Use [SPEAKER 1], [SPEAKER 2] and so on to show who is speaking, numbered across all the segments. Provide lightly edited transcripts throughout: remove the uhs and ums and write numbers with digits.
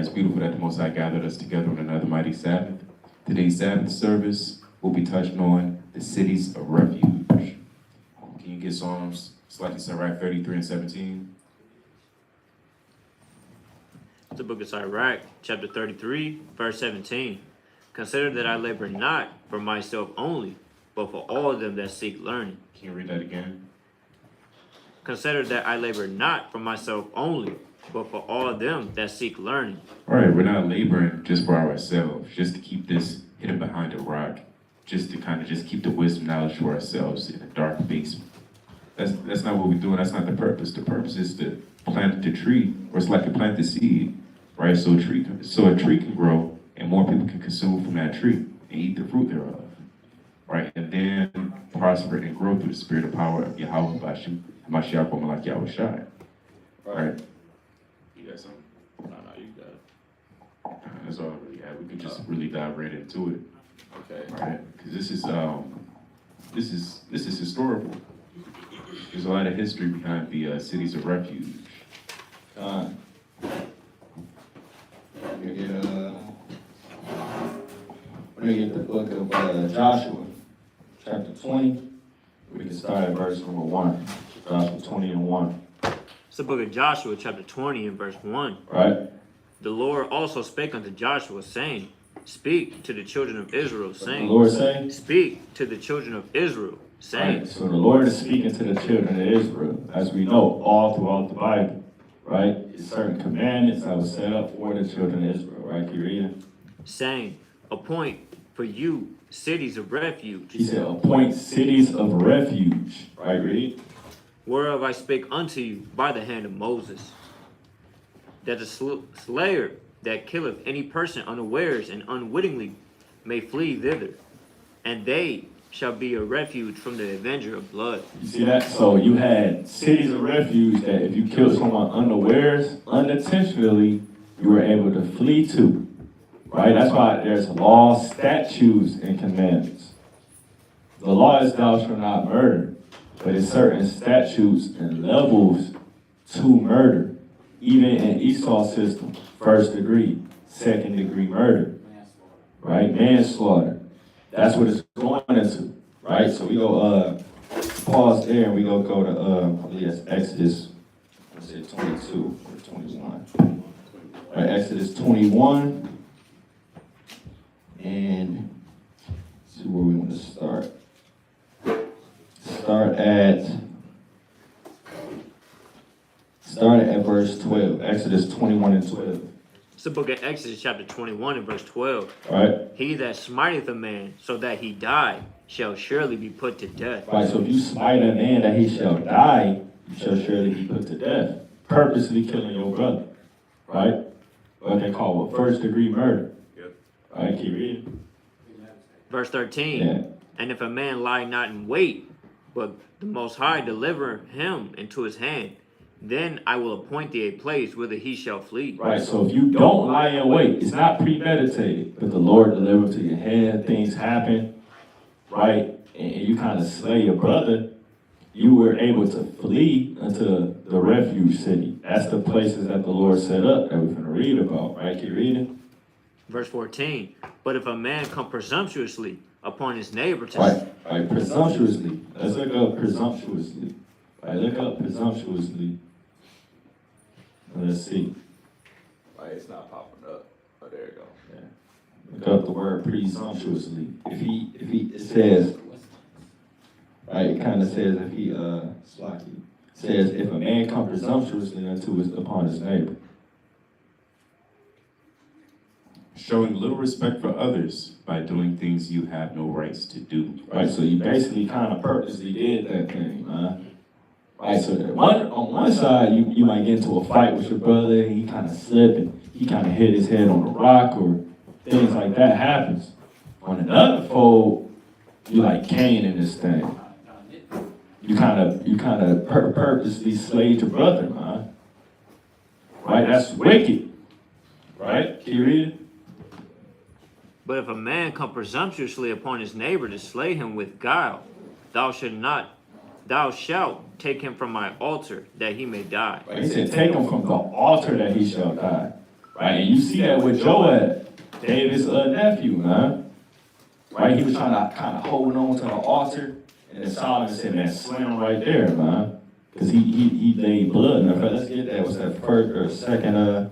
[SPEAKER 1] It's beautiful that the Most High gathered us together on another mighty Sabbath. Today's Sabbath service will be touching on the cities of refuge. Can you get Psalms, slightly Sirach 33 and 17?
[SPEAKER 2] The book of Sirach, chapter 33, verse 17. Consider that I labor not for myself only, but for all of them that seek learning.
[SPEAKER 1] Can you read that again?
[SPEAKER 2] Consider that I labor not for myself only, but for all of them that seek learning.
[SPEAKER 1] All right, we're not laboring just for ourselves, just to keep this hidden behind a rock, just to kind of just keep the wisdom knowledge for ourselves in a dark basement. That's not what we're doing. That's not the purpose. The purpose is to plant the tree, or it's like to plant the seed, right? So a tree can grow, and more people can consume from that tree and eat the fruit thereof, right? And then prosper and grow through the spirit of power of Yahweh Mashiach Malak Yahweh Shai. Right? You got something?
[SPEAKER 3] No, you got it.
[SPEAKER 1] That's all I really have. We can just really dive right into it.
[SPEAKER 3] Okay.
[SPEAKER 1] Right? Because this is historical. There's a lot of history behind the cities of refuge.
[SPEAKER 3] We're gonna get the book of Joshua, chapter 20. We can start at verse number 1. Joshua 20 and 1.
[SPEAKER 2] It's the book of Joshua, chapter 20, and verse 1.
[SPEAKER 3] Right?
[SPEAKER 2] The Lord also spake unto Joshua, saying, Speak to the children of Israel, saying,
[SPEAKER 3] The Lord saying?
[SPEAKER 2] Speak to the children of Israel, saying.
[SPEAKER 3] Right. So the Lord is speaking to the children of Israel, as we know, all throughout the Bible. Right? It's certain commandments that were set up for the children of Israel. Right? Can you read it?
[SPEAKER 2] Saying, Appoint for you cities of refuge.
[SPEAKER 3] He said, appoint cities of refuge. Right? Read.
[SPEAKER 2] Whereof I spake unto you by the hand of Moses, that the slayer that killeth any person unawares and unwittingly may flee thither, and they shall be a refuge from the avenger of blood.
[SPEAKER 3] You see that? So you had cities of refuge that if you killed someone unawares, unintentionally, you were able to flee to. Right? That's why there's laws, statutes, and commandments. The law is thou shalt not murder, but it's certain statutes and levels to murder. Even in Esau's system, first degree, second degree murder, right? Manslaughter. That's what it's going into, right? So we go pause there and we go to I believe that's Exodus, let's say 22 or 21. Right, Exodus 21. And see where we want to start. Start at verse 12, Exodus 21 and 12.
[SPEAKER 2] It's the book of Exodus, chapter 21, and verse 12.
[SPEAKER 3] Right?
[SPEAKER 2] He that smiteth a man so that he die shall surely be put to death.
[SPEAKER 3] Right, so if you smite a man that he shall die, you shall surely be put to death. Purposely killing your brother. Right? What they call first degree murder.
[SPEAKER 1] Yep.
[SPEAKER 3] Right, keep reading.
[SPEAKER 2] Verse 13.
[SPEAKER 3] Yeah.
[SPEAKER 2] And if a man lie not in wait, but the Most High deliver him into his hand, then I will appoint thee a place whither he shall flee.
[SPEAKER 3] Right, so if you don't lie in wait, it's not premeditated, but the Lord delivered to your hand, things happen, right? And you kind of slay your brother, you were able to flee into the refuge city. That's the places that the Lord set up that we're going to read about, right? Keep reading.
[SPEAKER 2] Verse 14. But if a man come presumptuously upon his neighbor to
[SPEAKER 3] Right, presumptuously. Let's look up presumptuously. Right, look up presumptuously. Let's see.
[SPEAKER 4] Right, it's not popping up. Oh, there you go.
[SPEAKER 3] Yeah. Look up the word presumptuously. If he it says, right, it kind of says if he slacky. Says if a man come presumptuously upon his neighbor.
[SPEAKER 1] Showing little respect for others by doing things you have no rights to do.
[SPEAKER 3] Right, so you basically kind of purposely did that thing, man. Right, so on one side, you might get into a fight with your brother, and he kind of slipped, and he kind of hit his head on a rock, or things like that happens. On another fold, you like Cain in this thing. You kind of purposely slayed your brother, man. Right, that's wicked. Right, can you read it?
[SPEAKER 2] But if a man come presumptuously upon his neighbor to slay him with guile, thou shalt take him from my altar, that he may die.
[SPEAKER 3] Right, he said, take him from the altar that he shall die. Right, and you see that with Joab, David's nephew, man. Right, he was trying to kind of hold on to the altar, and then Solomon said, man, slam him right there, man. Because he laid blood in the first. Let's get that. What's that first or second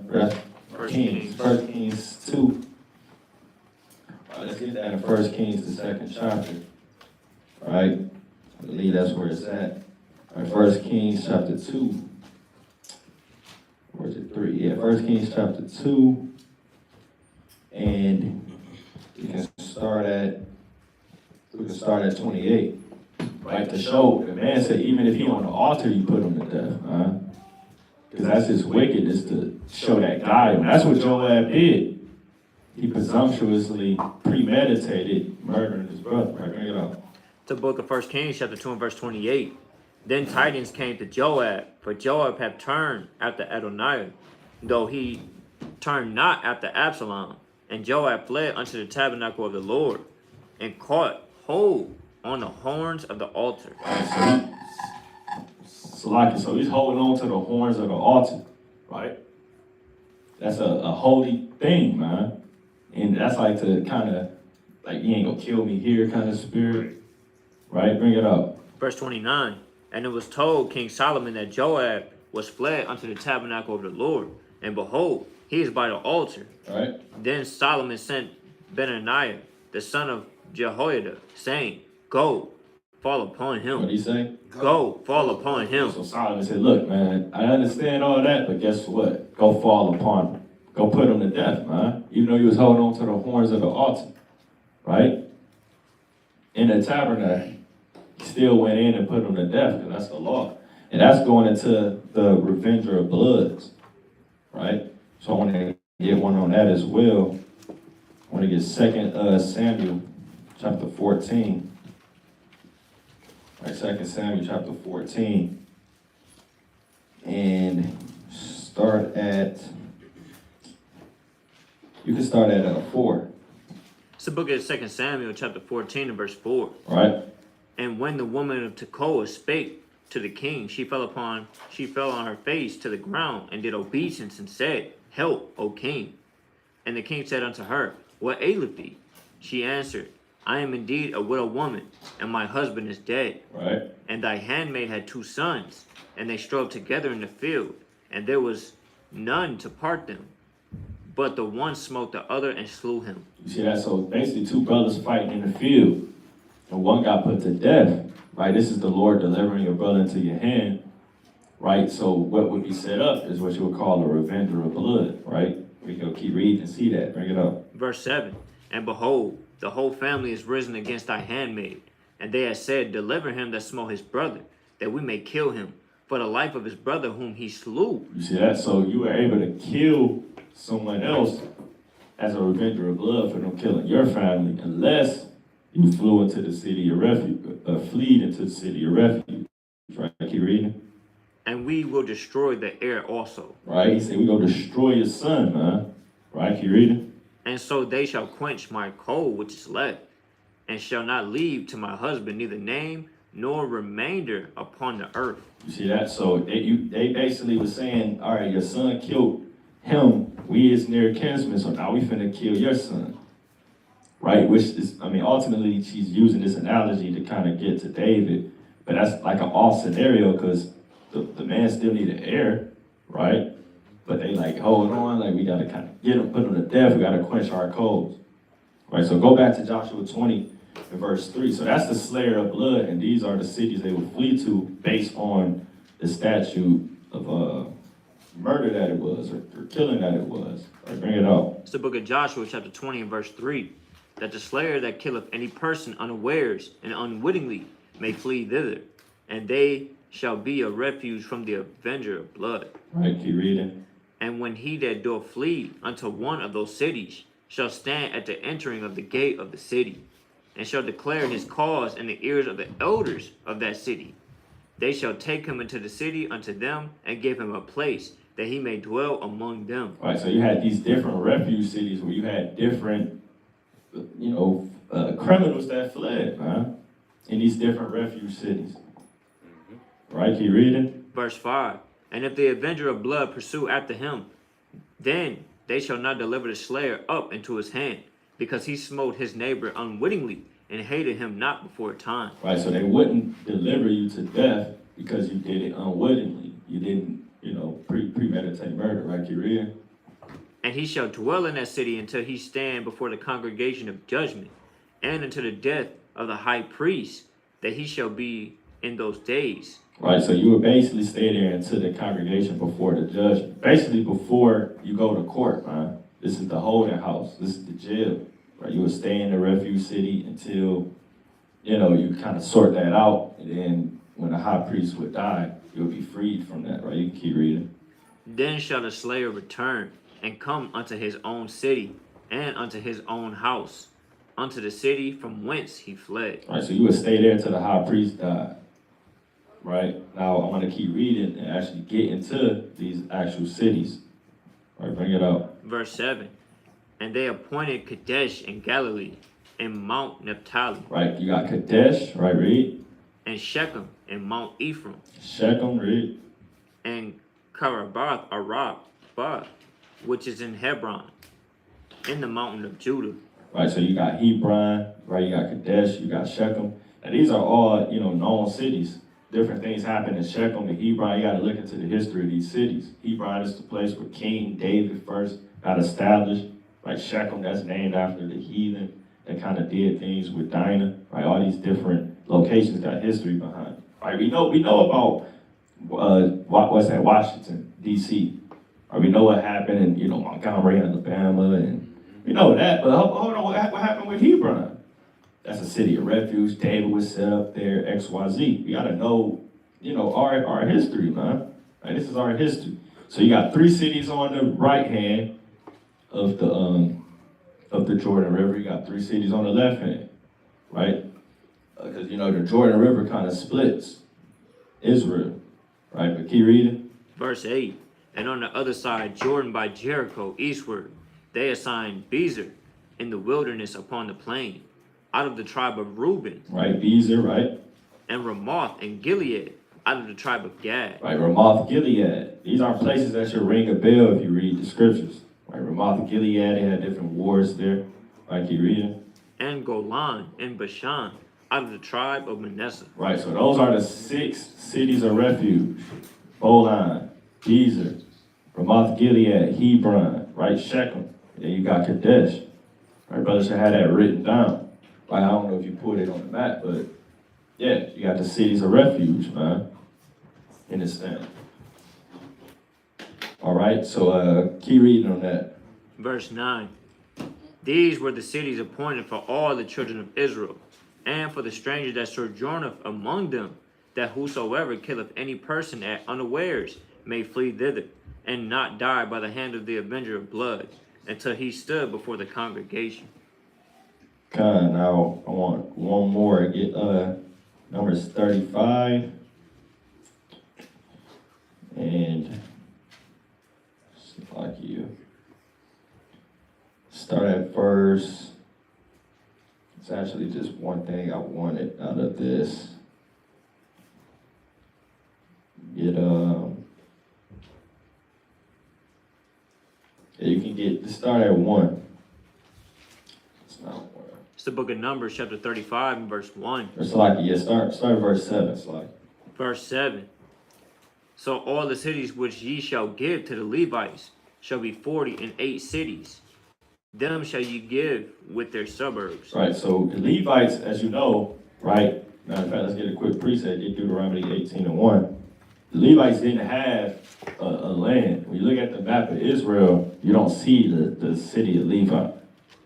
[SPEAKER 3] Kings? First Kings 2. Let's get that in First Kings, the second chapter. Right? I believe that's where it's at. All right, First Kings chapter 2. Where's it 3? Yeah, First Kings chapter 2. And we can start at 28. Right, to show the man said even if he on the altar, you put him to death, because that's his wickedness to show that guile. That's what Joab did. He presumptuously premeditated murdering his brother. Right, bring it up.
[SPEAKER 2] The book of 1 Kings, chapter 2 and verse 28. Then tidings came to Joab, for Joab had turned after Adoniah, though he turned not after Absalom. And Joab fled unto the tabernacle of the Lord, and caught hold on the horns of the altar.
[SPEAKER 3] So he's holding on to the horns of the altar, right? That's a holy thing, man. And that's like to kind of, like, you ain't gonna kill me here kind of spirit, right? Bring it up.
[SPEAKER 2] Verse 29. And it was told King Solomon that Joab was fled unto the tabernacle of the Lord, and behold, he is by the altar.
[SPEAKER 3] Right.
[SPEAKER 2] Then Solomon sent Benaniah, the son of Jehoiada, saying, Go, fall upon him.
[SPEAKER 3] What did he say?
[SPEAKER 2] Go, fall upon him.
[SPEAKER 3] So Solomon said, look, man, I understand all that, but guess what? Go fall upon him. Go put him to death, man. Even though he was holding on to the horns of the altar, right? In the tabernacle, he still went in and put him to death, because that's the law. And that's going into the revenger of bloods, right? So I want to get one on that as well. I want to get 2 Samuel chapter 14. Right, 2 Samuel chapter 14. And start at, you can start at 4.
[SPEAKER 2] It's the book of 2 Samuel, chapter 14 and verse 4.
[SPEAKER 3] Right?
[SPEAKER 2] And when the woman of Tekoa spake to the king, she fell on her face to the ground, and did obeisance, and said, Help, O king. And the king said unto her, What aileth thee? She answered, I am indeed a widow woman, and my husband is dead.
[SPEAKER 3] Right.
[SPEAKER 2] And thy handmaid had 2 sons, and they strove together in the field, and there was none to part them. But the one smote the other and slew him.
[SPEAKER 3] You see that? So basically 2 brothers fighting in the field, and one got put to death. Right? This is the Lord delivering your brother into your hand. Right? So what would be set up is what you would call a revenger of blood. Right? We can keep reading and see that. Bring it up.
[SPEAKER 2] Verse 7. And behold, the whole family is risen against thy handmaid, and they have said, Deliver him that smote his brother, that we may kill him, for the life of his brother whom he slew.
[SPEAKER 3] You see that? So you were able to kill someone else as a revenger of blood for them killing your family, unless you flew into the city of refuge, fleed into the city of refuge. Right? Keep reading.
[SPEAKER 2] And we will destroy the heir also.
[SPEAKER 3] Right? He said, we go destroy your son, man. Right? Keep reading.
[SPEAKER 2] And so they shall quench my coal which is left, and shall not leave to my husband neither name nor remainder upon the earth.
[SPEAKER 3] You see that? So they basically was saying, all right, your son killed him. We is near kinsmen, so now we finna kill your son. Right? Which is, I mean, ultimately she's using this analogy to kind of get to David, but that's like an off scenario because the man still need an heir, right? But they like, hold on, like we gotta kind of get him, put him to death, we gotta quench our coals. Right, so go back to Joshua 20 and verse 3. So that's the slayer of blood, and these are the cities they would flee to based on the statute of murder that it was, or killing that it was. Right, bring it up.
[SPEAKER 2] It's the book of Joshua, chapter 20 and verse 3. That the slayer that killeth any person unawares and unwittingly may flee thither, and they shall be a refuge from the avenger of blood.
[SPEAKER 3] Right, keep reading.
[SPEAKER 2] And when he that doth flee unto one of those cities shall stand at the entering of the gate of the city, and shall declare his cause in the ears of the elders of that city, they shall take him into the city unto them, and give him a place that he may dwell among them.
[SPEAKER 3] All right, so you had these different refuge cities where you had different, criminals that fled, man, in these different refuge cities. Right, keep reading.
[SPEAKER 2] Verse 5. And if the avenger of blood pursue after him, then they shall not deliver the slayer up into his hand, because he smote his neighbor unwittingly, and hated him not before time.
[SPEAKER 3] Right, so they wouldn't deliver you to death because you did it unwittingly. You didn't, premeditate murder, right, Kyrie?
[SPEAKER 2] And he shall dwell in that city until he stand before the congregation of judgment, and until the death of the high priest, that he shall be in those days.
[SPEAKER 3] Right, so you would basically stay there until the congregation before the judge. Basically before you go to court, man. This is the holding house. This is the jail. Right, you would stay in the refuge city until, you kind of sort that out. And then when the high priest would die, you'll be freed from that, right? You can keep reading.
[SPEAKER 2] Then shall the slayer return, and come unto his own city, and unto his own house, unto the city from whence he fled.
[SPEAKER 3] Right, so you would stay there until the high priest died. Right, now I'm going to keep reading and actually get into these actual cities. Right, bring it up.
[SPEAKER 2] Verse 7. And they appointed Kadesh in Galilee, and Mount Naphtali.
[SPEAKER 3] Right, you got Kadesh, right, read.
[SPEAKER 2] And Shechem, and Mount Ephraim.
[SPEAKER 3] Shechem, read.
[SPEAKER 2] And Karabath Arabah, which is in Hebron, in the mountain of Judah.
[SPEAKER 3] Right, so you got Hebron, right, you got Kadesh, you got Shechem. And these are all, known cities. Different things happen in Shechem and Hebron. You got to look into the history of these cities. Hebron is the place where King David first got established. Like Shechem, that's named after the heathen that kind of did things with Dinah. Right, all these different locations got history behind it. Right, we know about Washington D.C. Right, we know what happened in Montgomery, Alabama, and we know that. But hold on, what happened with Hebron? That's a city of refuge. David was set up there, XYZ. We gotta know, our history, man. Right, this is our history. So you got 3 cities on the right hand of the Jordan River. You got 3 cities on the left hand, right? Because the Jordan River kind of splits Israel, right? But keep reading.
[SPEAKER 2] Verse 8. And on the other side, Jordan by Jericho eastward, they assigned Bezer in the wilderness upon the plain, out of the tribe of Reuben.
[SPEAKER 3] Right, Bezer, right?
[SPEAKER 2] And Ramoth and Gilead, out of the tribe of Gad.
[SPEAKER 3] Right, Ramoth, Gilead. These are places that should ring a bell if you read the scriptures. Right, Ramoth, Gilead, they had different wars there. Right, keep reading.
[SPEAKER 2] And Golan and Bashan, out of the tribe of Manasseh.
[SPEAKER 3] Right, so those are the 6 cities of refuge. Golan, Bezer, Ramoth, Gilead, Hebron, right, Shechem. And then you got Kadesh. Right, brother should have that written down. Like, I don't know if you put it on the map, but yeah, you got the cities of refuge, man, in this stand. All right, so keep reading on that.
[SPEAKER 2] Verse 9. These were the cities appointed for all the children of Israel, and for the stranger that sojourneth among them, that whosoever killeth any person at unawares may flee thither, and not die by the hand of the avenger of blood, until he stood before the congregation.
[SPEAKER 3] Now I want one more. Get Numbers 35 and like you start at verse. It's actually just one thing I wanted out of this. You can get start at 1. It's not 1.
[SPEAKER 2] It's the book of Numbers, chapter 35, and verse 1.
[SPEAKER 3] It's like, yeah, start at verse 7. It's like.
[SPEAKER 2] Verse 7. So all the cities which ye shall give to the Levites shall be 48 cities. Them shall ye give with their suburbs.
[SPEAKER 3] Right, so the Levites, as you know, right? Matter of fact, let's get a quick precept. Get Deuteronomy 18:1. The Levites didn't have a land. When you look at the map of Israel, you don't see the city of Levi.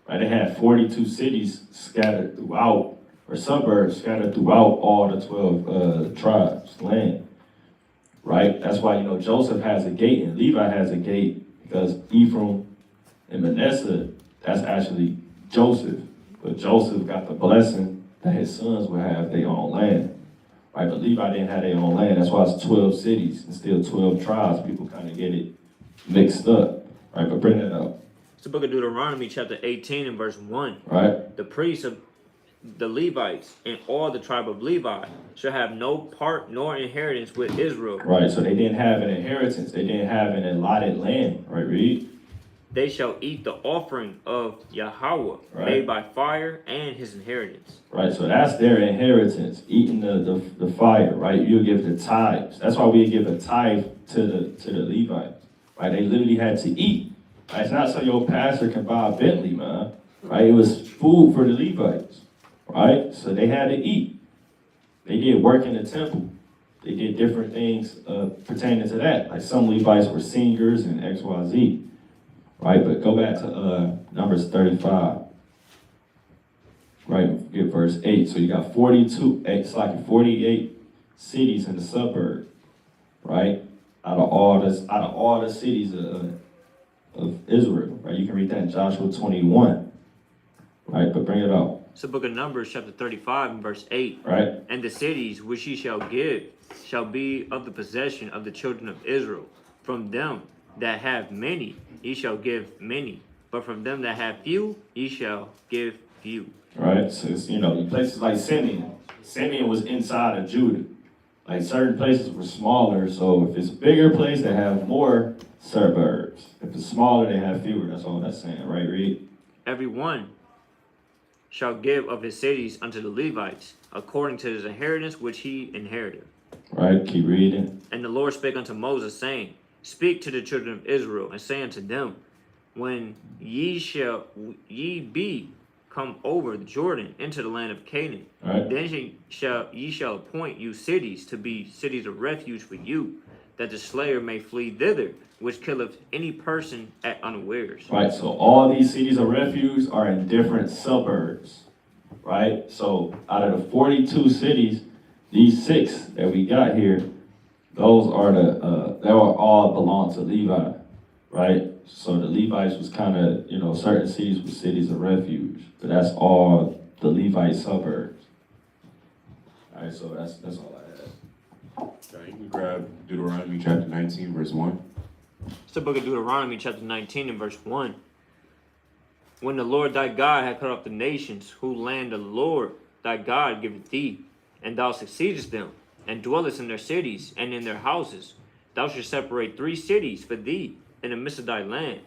[SPEAKER 3] Right, they had 42 cities scattered throughout, or suburbs scattered throughout all the 12 tribes' land. Right, that's why Joseph has a gate and Levi has a gate, because Ephraim and Manasseh, that's actually Joseph. But Joseph got the blessing that his sons would have their own land. Right, but Levi didn't have their own land. That's why it's 12 cities and still 12 tribes. People kind of get it mixed up. Right, but bring that up.
[SPEAKER 2] It's the book of Deuteronomy, chapter 18, and verse 1.
[SPEAKER 3] Right.
[SPEAKER 2] The priests of the Levites and all the tribe of Levi shall have no part nor inheritance with Israel.
[SPEAKER 3] Right, so they didn't have an inheritance. They didn't have an allotted land. Right, read.
[SPEAKER 2] they shall eat the offering of Yahweh
[SPEAKER 3] Right.
[SPEAKER 2] made by fire and his inheritance.
[SPEAKER 3] Right, so that's their inheritance, eating the fire, right? You'll give the tithes. That's why we give a tithe to the Levites, right? They literally had to eat. Right? It's not so your pastor can buy a Bentley, man, right? It was food for the Levites, right? So they had to eat. They did work in the temple. They did different things pertaining to that. Like some Levites were singers and XYZ, right? But go back to Numbers 35. Right, get verse 8. So you got 48 cities in the suburb, right? Out of all the cities of Israel, right? You can read that in Joshua 21, right? But bring it up,
[SPEAKER 2] It's the book of Numbers, chapter 35, and verse 8.
[SPEAKER 3] right?
[SPEAKER 2] And the cities which ye shall give shall be of the possession of the children of Israel. From them that have many, ye shall give many. But from them that have few, ye shall give few.
[SPEAKER 3] Right? So it's, places like Simeon. Simeon was inside of Judah. Like certain places were smaller, so if it's a bigger place, they have more suburbs. If it's smaller, they have fewer. That's all that's saying, right, Reed?
[SPEAKER 2] Every one shall give of his cities unto the Levites, according to his inheritance which he inherited.
[SPEAKER 3] Right, keep reading.
[SPEAKER 2] And the Lord spake unto Moses, saying, Speak to the children of Israel, and say unto them, When ye be come over the Jordan into the land of Canaan,
[SPEAKER 3] Right.
[SPEAKER 2] then ye shall appoint you cities to be cities of refuge for you, that the slayer may flee thither, which killeth any person at unawares.
[SPEAKER 3] Right, so all these cities of refuge are in different suburbs, right? So out of the 42 cities, these 6 that we got here, those are they all belong to Levi, right? So the Levites was kind of, certain cities were cities of refuge, but that's all the Levite suburbs. All right, so that's all I had.
[SPEAKER 1] You can grab Deuteronomy chapter 19, verse 1.
[SPEAKER 2] It's the book of Deuteronomy, chapter 19, and verse 1. When the Lord thy God had cut off the nations, whose land the Lord thy God giveth thee, and thou succeedest them, and dwellest in their cities and in their houses, thou shalt separate 3 cities for thee in the midst of thy land,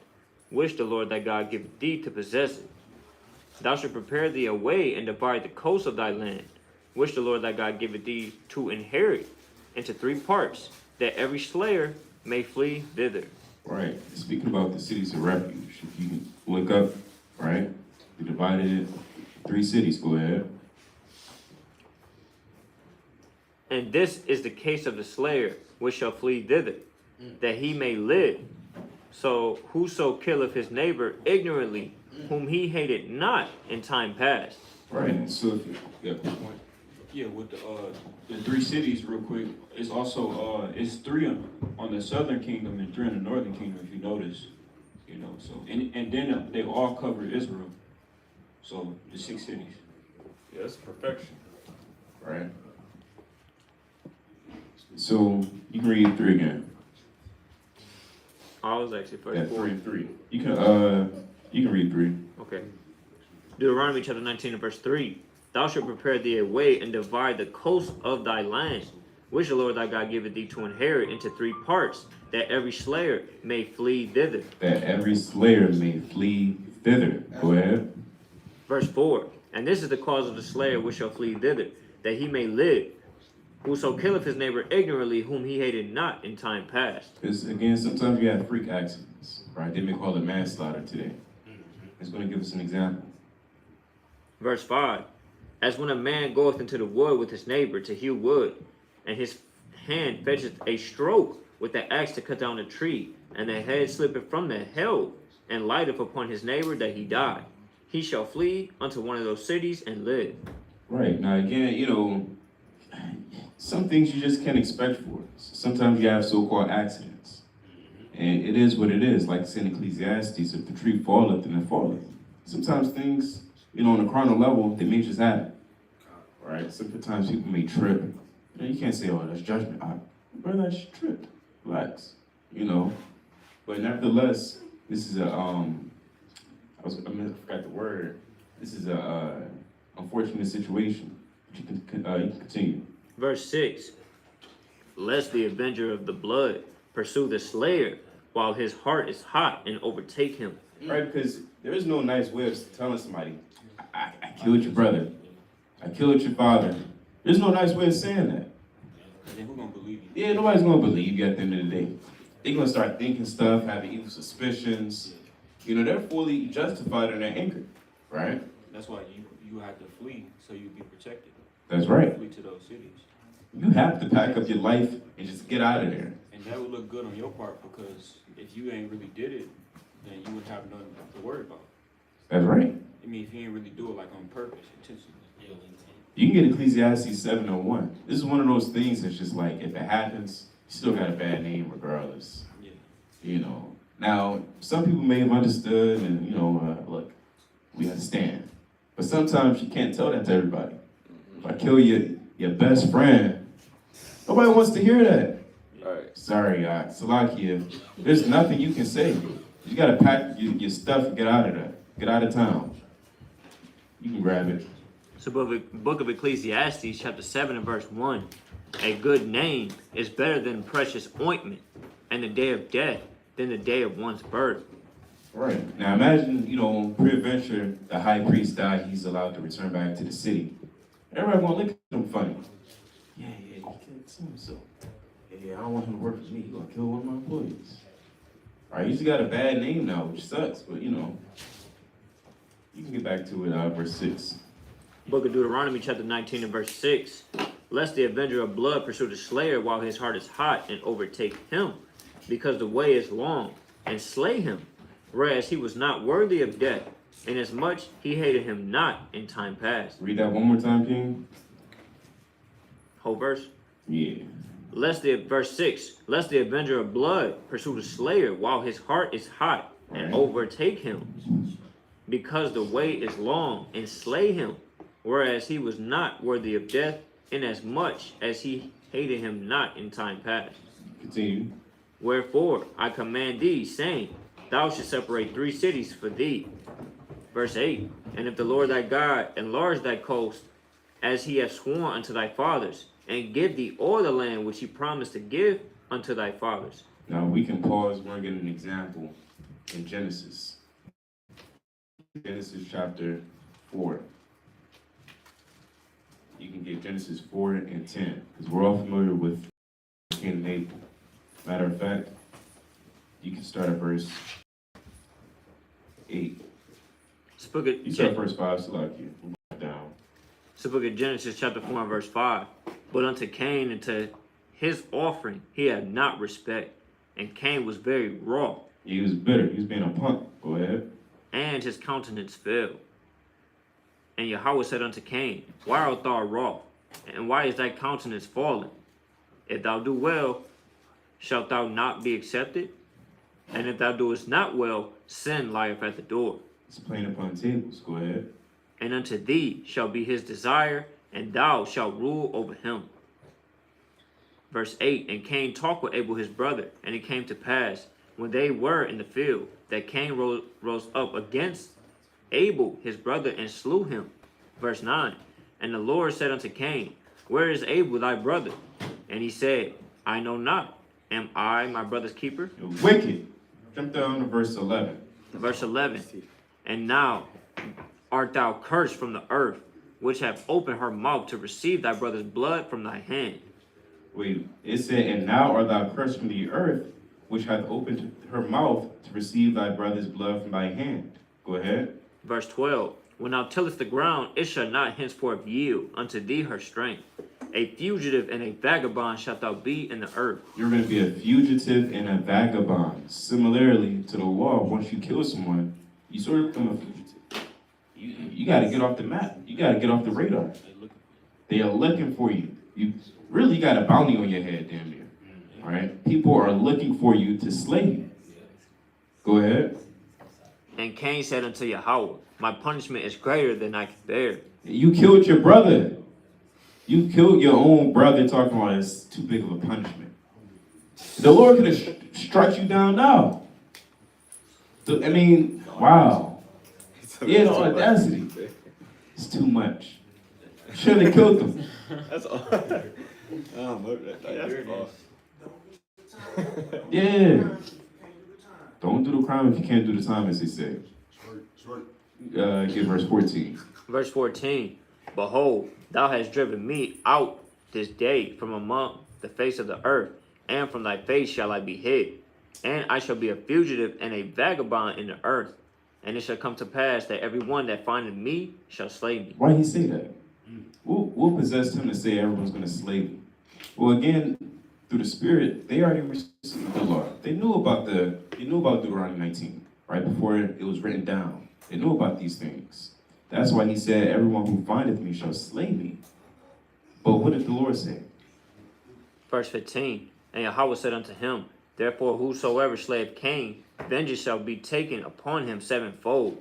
[SPEAKER 2] which the Lord thy God giveth thee to possess it. Thou shalt prepare thee a way and divide the coast of thy land, which the Lord thy God giveth thee to inherit, into 3 parts, that every slayer may flee thither.
[SPEAKER 1] Right. Speaking about the cities of refuge, if you can look up, right? We divided it 3 cities. Go ahead.
[SPEAKER 2] And this is the case of the slayer, which shall flee thither, that he may live. So whoso killeth his neighbor ignorantly, whom he hated not in time past.
[SPEAKER 1] Right. So if you got a point.
[SPEAKER 5] Yeah, with the 3 cities, real quick, it's also it's 3 on the southern kingdom and 3 on the northern kingdom, if you notice, So and then they all cover Israel, so the 6 cities.
[SPEAKER 4] Yeah, it's perfection.
[SPEAKER 1] Right. So you can read 3 again.
[SPEAKER 2] I was actually
[SPEAKER 1] Yeah,
[SPEAKER 2] first
[SPEAKER 1] 3
[SPEAKER 2] 4.
[SPEAKER 1] and 3. You can read 3.
[SPEAKER 2] Okay. Deuteronomy chapter 19 and verse 3. Thou shalt prepare thee a way and divide the coast of thy land, which the Lord thy God giveth thee to inherit, into 3 parts, that every slayer may flee thither.
[SPEAKER 1] That every slayer may flee thither. Go ahead.
[SPEAKER 2] Verse 4. And this is the cause of the slayer which shall flee thither, that he may live. Whoso killeth his neighbor ignorantly, whom he hated not in time past.
[SPEAKER 1] Because again, sometimes you have freak accidents, right? They may call it manslaughter today. It's going to give us an example.
[SPEAKER 2] Verse 5. As when a man goeth into the wood with his neighbor to hew wood, and his hand fetcheth a stroke with the axe to cut down a tree, and the head slippeth from the helve, and lighteth upon his neighbor that he die. He shall flee unto one of those cities and live.
[SPEAKER 1] Right. Now, again, some things you just can't expect for. Sometimes you have so-called accidents. And it is what it is. Like it's in Ecclesiastes, if the tree falleth, then it falleth. Sometimes things, on a carnal level, they may just happen. Right? Sometimes people may trip. You can't say, oh, that's judgment. Brother, I tripped. Relax. But nevertheless, this is I forgot the word. This is a unfortunate situation. You can continue.
[SPEAKER 2] Verse 6. Lest the avenger of the blood pursue the slayer, while his heart is hot and overtake him.
[SPEAKER 1] Right? Because there is no nice way of telling somebody, I killed your brother. I killed your father. There's no nice way of saying that.
[SPEAKER 5] And then who gonna believe you?
[SPEAKER 1] Yeah, nobody's gonna believe you at the end of the day. They're gonna start thinking stuff, having evil suspicions. You know, they're fully justified in their anger, right?
[SPEAKER 5] That's why you have to flee so you be protected.
[SPEAKER 1] That's right.
[SPEAKER 5] Flee to those cities.
[SPEAKER 1] You have to pack up your life and just get out of there.
[SPEAKER 5] And that would look good on your part because if you ain't really did it, then you would have nothing to worry about.
[SPEAKER 1] That's right.
[SPEAKER 5] I mean, if you ain't really do it like on purpose, intentionally.
[SPEAKER 1] You can get Ecclesiastes 7:01. This is one of those things that's just like, if it happens, you still got a bad name regardless.
[SPEAKER 5] Yeah.
[SPEAKER 1] You know. Now, some people may have understood and, look, we understand. But sometimes you can't tell that to everybody. If I kill your best friend, nobody wants to hear that.
[SPEAKER 4] Right.
[SPEAKER 1] Sorry, Salakia. There's nothing you can say. You gotta pack your stuff and get out of there. Get out of town. You can grab it.
[SPEAKER 2] So book of Ecclesiastes, chapter 7 and verse 1. A good name is better than precious ointment, and the day of death than the day of one's birth.
[SPEAKER 1] Right. Now imagine, pre-adventure, the high priest died, he's allowed to return back to the city. Everybody gonna look at him funny. Yeah, he killed so-and-so. Yeah, I don't want him to work for me. He's gonna kill one of my employees. All right, he's got a bad name now, which sucks, but you can get back to it, verse 6.
[SPEAKER 2] Book of Deuteronomy, chapter 19 and verse 6. Lest the avenger of blood pursue the slayer while his heart is hot and overtake him, because the way is long, and slay him, whereas he was not worthy of death, inasmuch he hated him not in time past.
[SPEAKER 1] Read that one more time, King.
[SPEAKER 2] Whole verse.
[SPEAKER 1] Yeah.
[SPEAKER 2] Verse 6, lest the avenger of blood pursue the slayer while his heart is hot and overtake him, because the way is long, and slay him, whereas he was not worthy of death, inasmuch as he hated him not in time past.
[SPEAKER 1] Continue.
[SPEAKER 2] Wherefore I command thee, saying, thou shalt separate 3 cities for thee. Verse 8, and if the Lord thy God enlarge thy coast, as he hath sworn unto thy fathers, and give thee all the land which he promised to give unto thy fathers.
[SPEAKER 1] Now we can pause. We're going to get an example in Genesis. Genesis chapter 4. You can get Genesis 4 and 10, because we're all familiar with Cain and Abel. Matter of fact, you can start at verse 8. You start at verse 5, so like you go down.
[SPEAKER 2] So book of Genesis chapter 4 and verse 5. But unto Cain and to his offering he had not respect, and Cain was very wroth.
[SPEAKER 1] He was bitter. He was being a punk. Go ahead.
[SPEAKER 2] And his countenance fell. And Yahweh said unto Cain, why art thou wroth? And why is thy countenance fallen? If thou do well, shalt thou not be accepted? And if thou doest not well, sin lieth at the door.
[SPEAKER 1] It's playing upon tables. Go ahead.
[SPEAKER 2] And unto thee shall be his desire, and thou shalt rule over him. Verse 8, and Cain talked with Abel his brother, and it came to pass, when they were in the field, that Cain rose up against Abel his brother, and slew him. Verse 9, and the Lord said unto Cain, where is Abel thy brother? And he said, I know not. Am I my brother's keeper?
[SPEAKER 1] You're wicked. Jump down to verse 11.
[SPEAKER 2] Verse 11, and now art thou cursed from the earth, which hath opened her mouth to receive thy brother's blood from thy hand.
[SPEAKER 1] Wait, it said, and now art thou cursed from the earth, which hath opened her mouth to receive thy brother's blood from thy hand. Go ahead.
[SPEAKER 2] Verse 12, when thou tillest the ground, it shall not henceforth yield unto thee her strength. A fugitive and a vagabond shalt thou be in the earth.
[SPEAKER 1] You're going to be a fugitive and a vagabond. Similarly to the law, once you kill someone, you sort of become a fugitive. You got to get off the map. You got to get off the radar. They are looking for you. You really got a bounty on your head, damn near. All right? People are looking for you to slay you. Go ahead.
[SPEAKER 2] And Cain said unto Yahweh, my punishment is greater than I can bear.
[SPEAKER 1] You killed your brother. You killed your own brother, talking about it's too big of a punishment. The Lord could have struck you down now. So, I mean, wow. Yeah, the audacity. It's too much. Should have killed them.
[SPEAKER 4] That's all. That's all.
[SPEAKER 1] Yeah. Don't do the crime if you can't do the time, as they say. Give verse 14.
[SPEAKER 2] Verse 14. Behold, thou hast driven me out this day from among the face of the earth, and from thy face shall I be hid. And I shall be a fugitive and a vagabond in the earth. And it shall come to pass that every one that findeth me shall slay me.
[SPEAKER 1] Why he say that? What possessed him to say everyone's going to slay me? Well, again, through the Spirit, they already received the law. They knew about Deuteronomy 19, right before it was written down. They knew about these things. That's why he said, everyone who findeth me shall slay me. But what did the Lord say?
[SPEAKER 2] Verse 15. And Yahweh said unto him, Therefore whosoever slayeth Cain, vengeance shall be taken upon him sevenfold.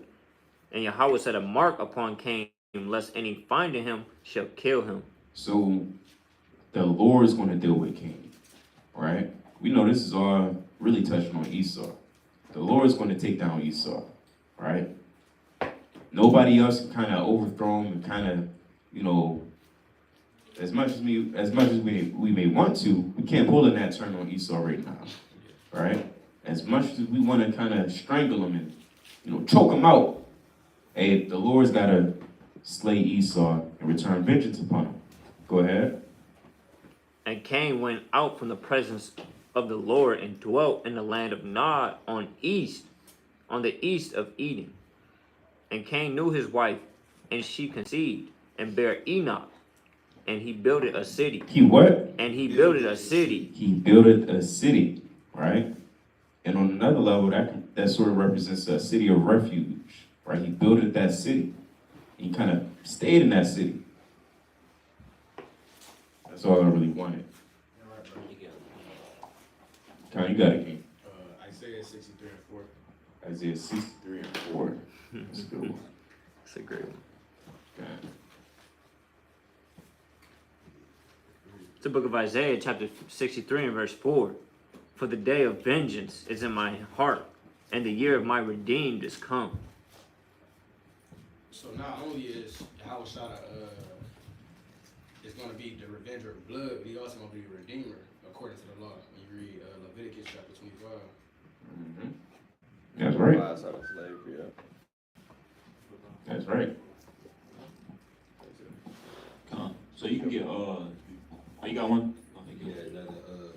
[SPEAKER 2] And Yahweh set a mark upon Cain, lest any finding him shall kill him.
[SPEAKER 1] So the Lord is going to deal with Cain, right? We know this is all really touching on Esau. The Lord is going to take down Esau, right? Nobody else can kind of overthrow him and kind of, as much as we may want to, we can't pull a Nat Turner on Esau right now, right? As much as we want to kind of strangle him and, choke him out, hey, the Lord's got to slay Esau and return vengeance upon him. Go ahead.
[SPEAKER 2] And Cain went out from the presence of the Lord and dwelt in the land of Nod on the east of Eden. And Cain knew his wife, and she conceived, and bare Enoch, and he builded a city.
[SPEAKER 1] He what?
[SPEAKER 2] And he builded a city.
[SPEAKER 1] He builded a city, right? And on another level, that sort of represents a city of refuge, right? He builded that city. He kind of stayed in that city. That's all I really wanted. Count, you got it, King.
[SPEAKER 6] Isaiah 63 and 4.
[SPEAKER 1] Isaiah 63 and 4. That's a good one.
[SPEAKER 2] That's a great one.
[SPEAKER 1] Okay.
[SPEAKER 2] It's the book of Isaiah, chapter 63 and verse 4. For the day of vengeance is in my heart, and the year of my redeemed is come.
[SPEAKER 6] So not only is Yahweh is going to be the revenger of blood, but he also going to be a redeemer according to the law. When you read Leviticus chapter 25.
[SPEAKER 1] Mm-hmm. That's right.
[SPEAKER 4] Lies out of slavery, yeah.
[SPEAKER 1] That's right.
[SPEAKER 5] So you can get, you got one?
[SPEAKER 6] Yeah, another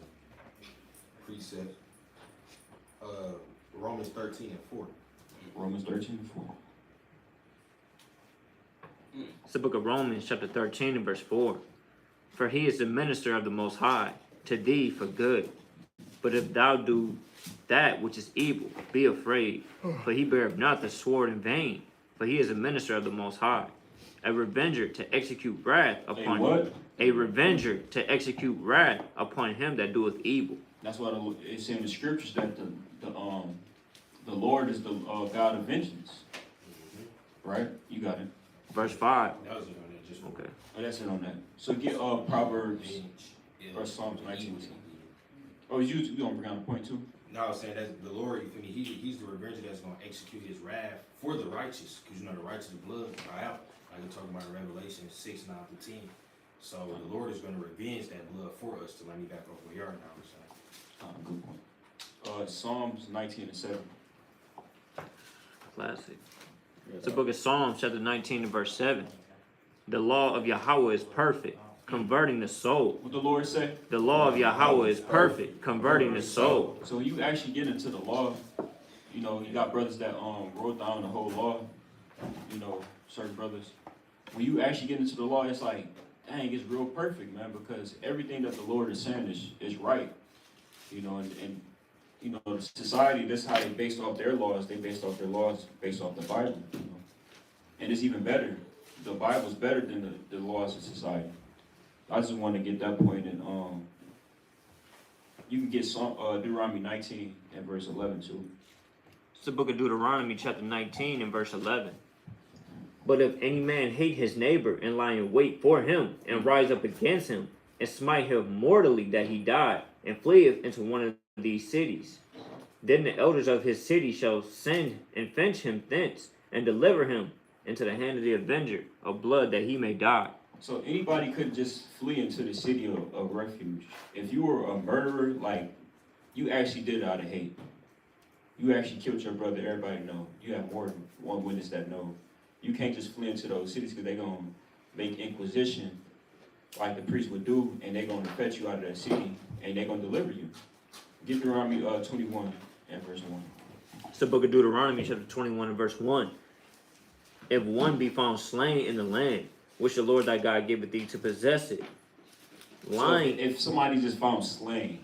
[SPEAKER 6] precept. Romans 13 and 4.
[SPEAKER 5] Romans 13 and 4.
[SPEAKER 2] It's the book of Romans, chapter 13 and verse 4. For he is the minister of the Most High, to thee for good. But if thou do that which is evil, be afraid. For he beareth not the sword in vain. For he is a minister of the Most High, a revenger to execute wrath upon
[SPEAKER 5] what?
[SPEAKER 2] A revenger to execute wrath upon him that doeth evil.
[SPEAKER 5] That's why it's in the scriptures that the Lord is the God of vengeance. Right? You got it.
[SPEAKER 2] Verse 5.
[SPEAKER 6] That was it on that. Just
[SPEAKER 2] Okay.
[SPEAKER 5] Oh, that's it on that. So get Proverbs or Psalms 19. Oh, you gonna bring out a point too?
[SPEAKER 6] No, I was saying that the Lord, you feel me, he's the revenger that's going to execute his wrath for the righteous. Because the righteous blood cry out. Like we're talking about in Revelation 6, 9 through 10. So the Lord is going to revenge that blood for us to let me back off where you are now.
[SPEAKER 5] Good point. Psalms 19 and 7.
[SPEAKER 2] Classic. It's the book of Psalms, chapter 19 and verse 7. The law of Yahweh is perfect, converting the soul.
[SPEAKER 5] What the Lord say?
[SPEAKER 2] The law of Yahweh is perfect, converting the soul.
[SPEAKER 5] So when you actually get into the law, you got brothers that wrote down the whole law, certain brothers. When you actually get into the law, it's like, dang, it's real perfect, man, because everything that the Lord is saying is right. The society, that's how they based off their laws. They based off their laws based off the Bible. And it's even better. The Bible's better than the laws of society. I just want to get that point, and you can get Deuteronomy 19 and verse 11 too.
[SPEAKER 2] It's the book of Deuteronomy, chapter 19 and verse 11. But if any man hate his neighbor and lie in wait for him, and rise up against him, and smite him mortally that he die, and fleeth into one of these cities, then the elders of his city shall send and fetch him thence, and deliver him into the hand of the avenger of blood, that he may die.
[SPEAKER 5] So anybody could just flee into the city of refuge. If you were a murderer, like, you actually did it out of hate. you actually killed your brother, everybody know. You have more than one witness that know. You can't just flee into those cities because they're going to make inquisition like the priest would do, and they're going to fetch you out of that city, and they're going to deliver you. Get Deuteronomy 21 and verse 1.
[SPEAKER 2] It's the book of Deuteronomy, chapter 21 and verse 1. If one be found slain in the land, which the Lord thy God giveth thee to possess it, lying.
[SPEAKER 5] So if somebody just found slain,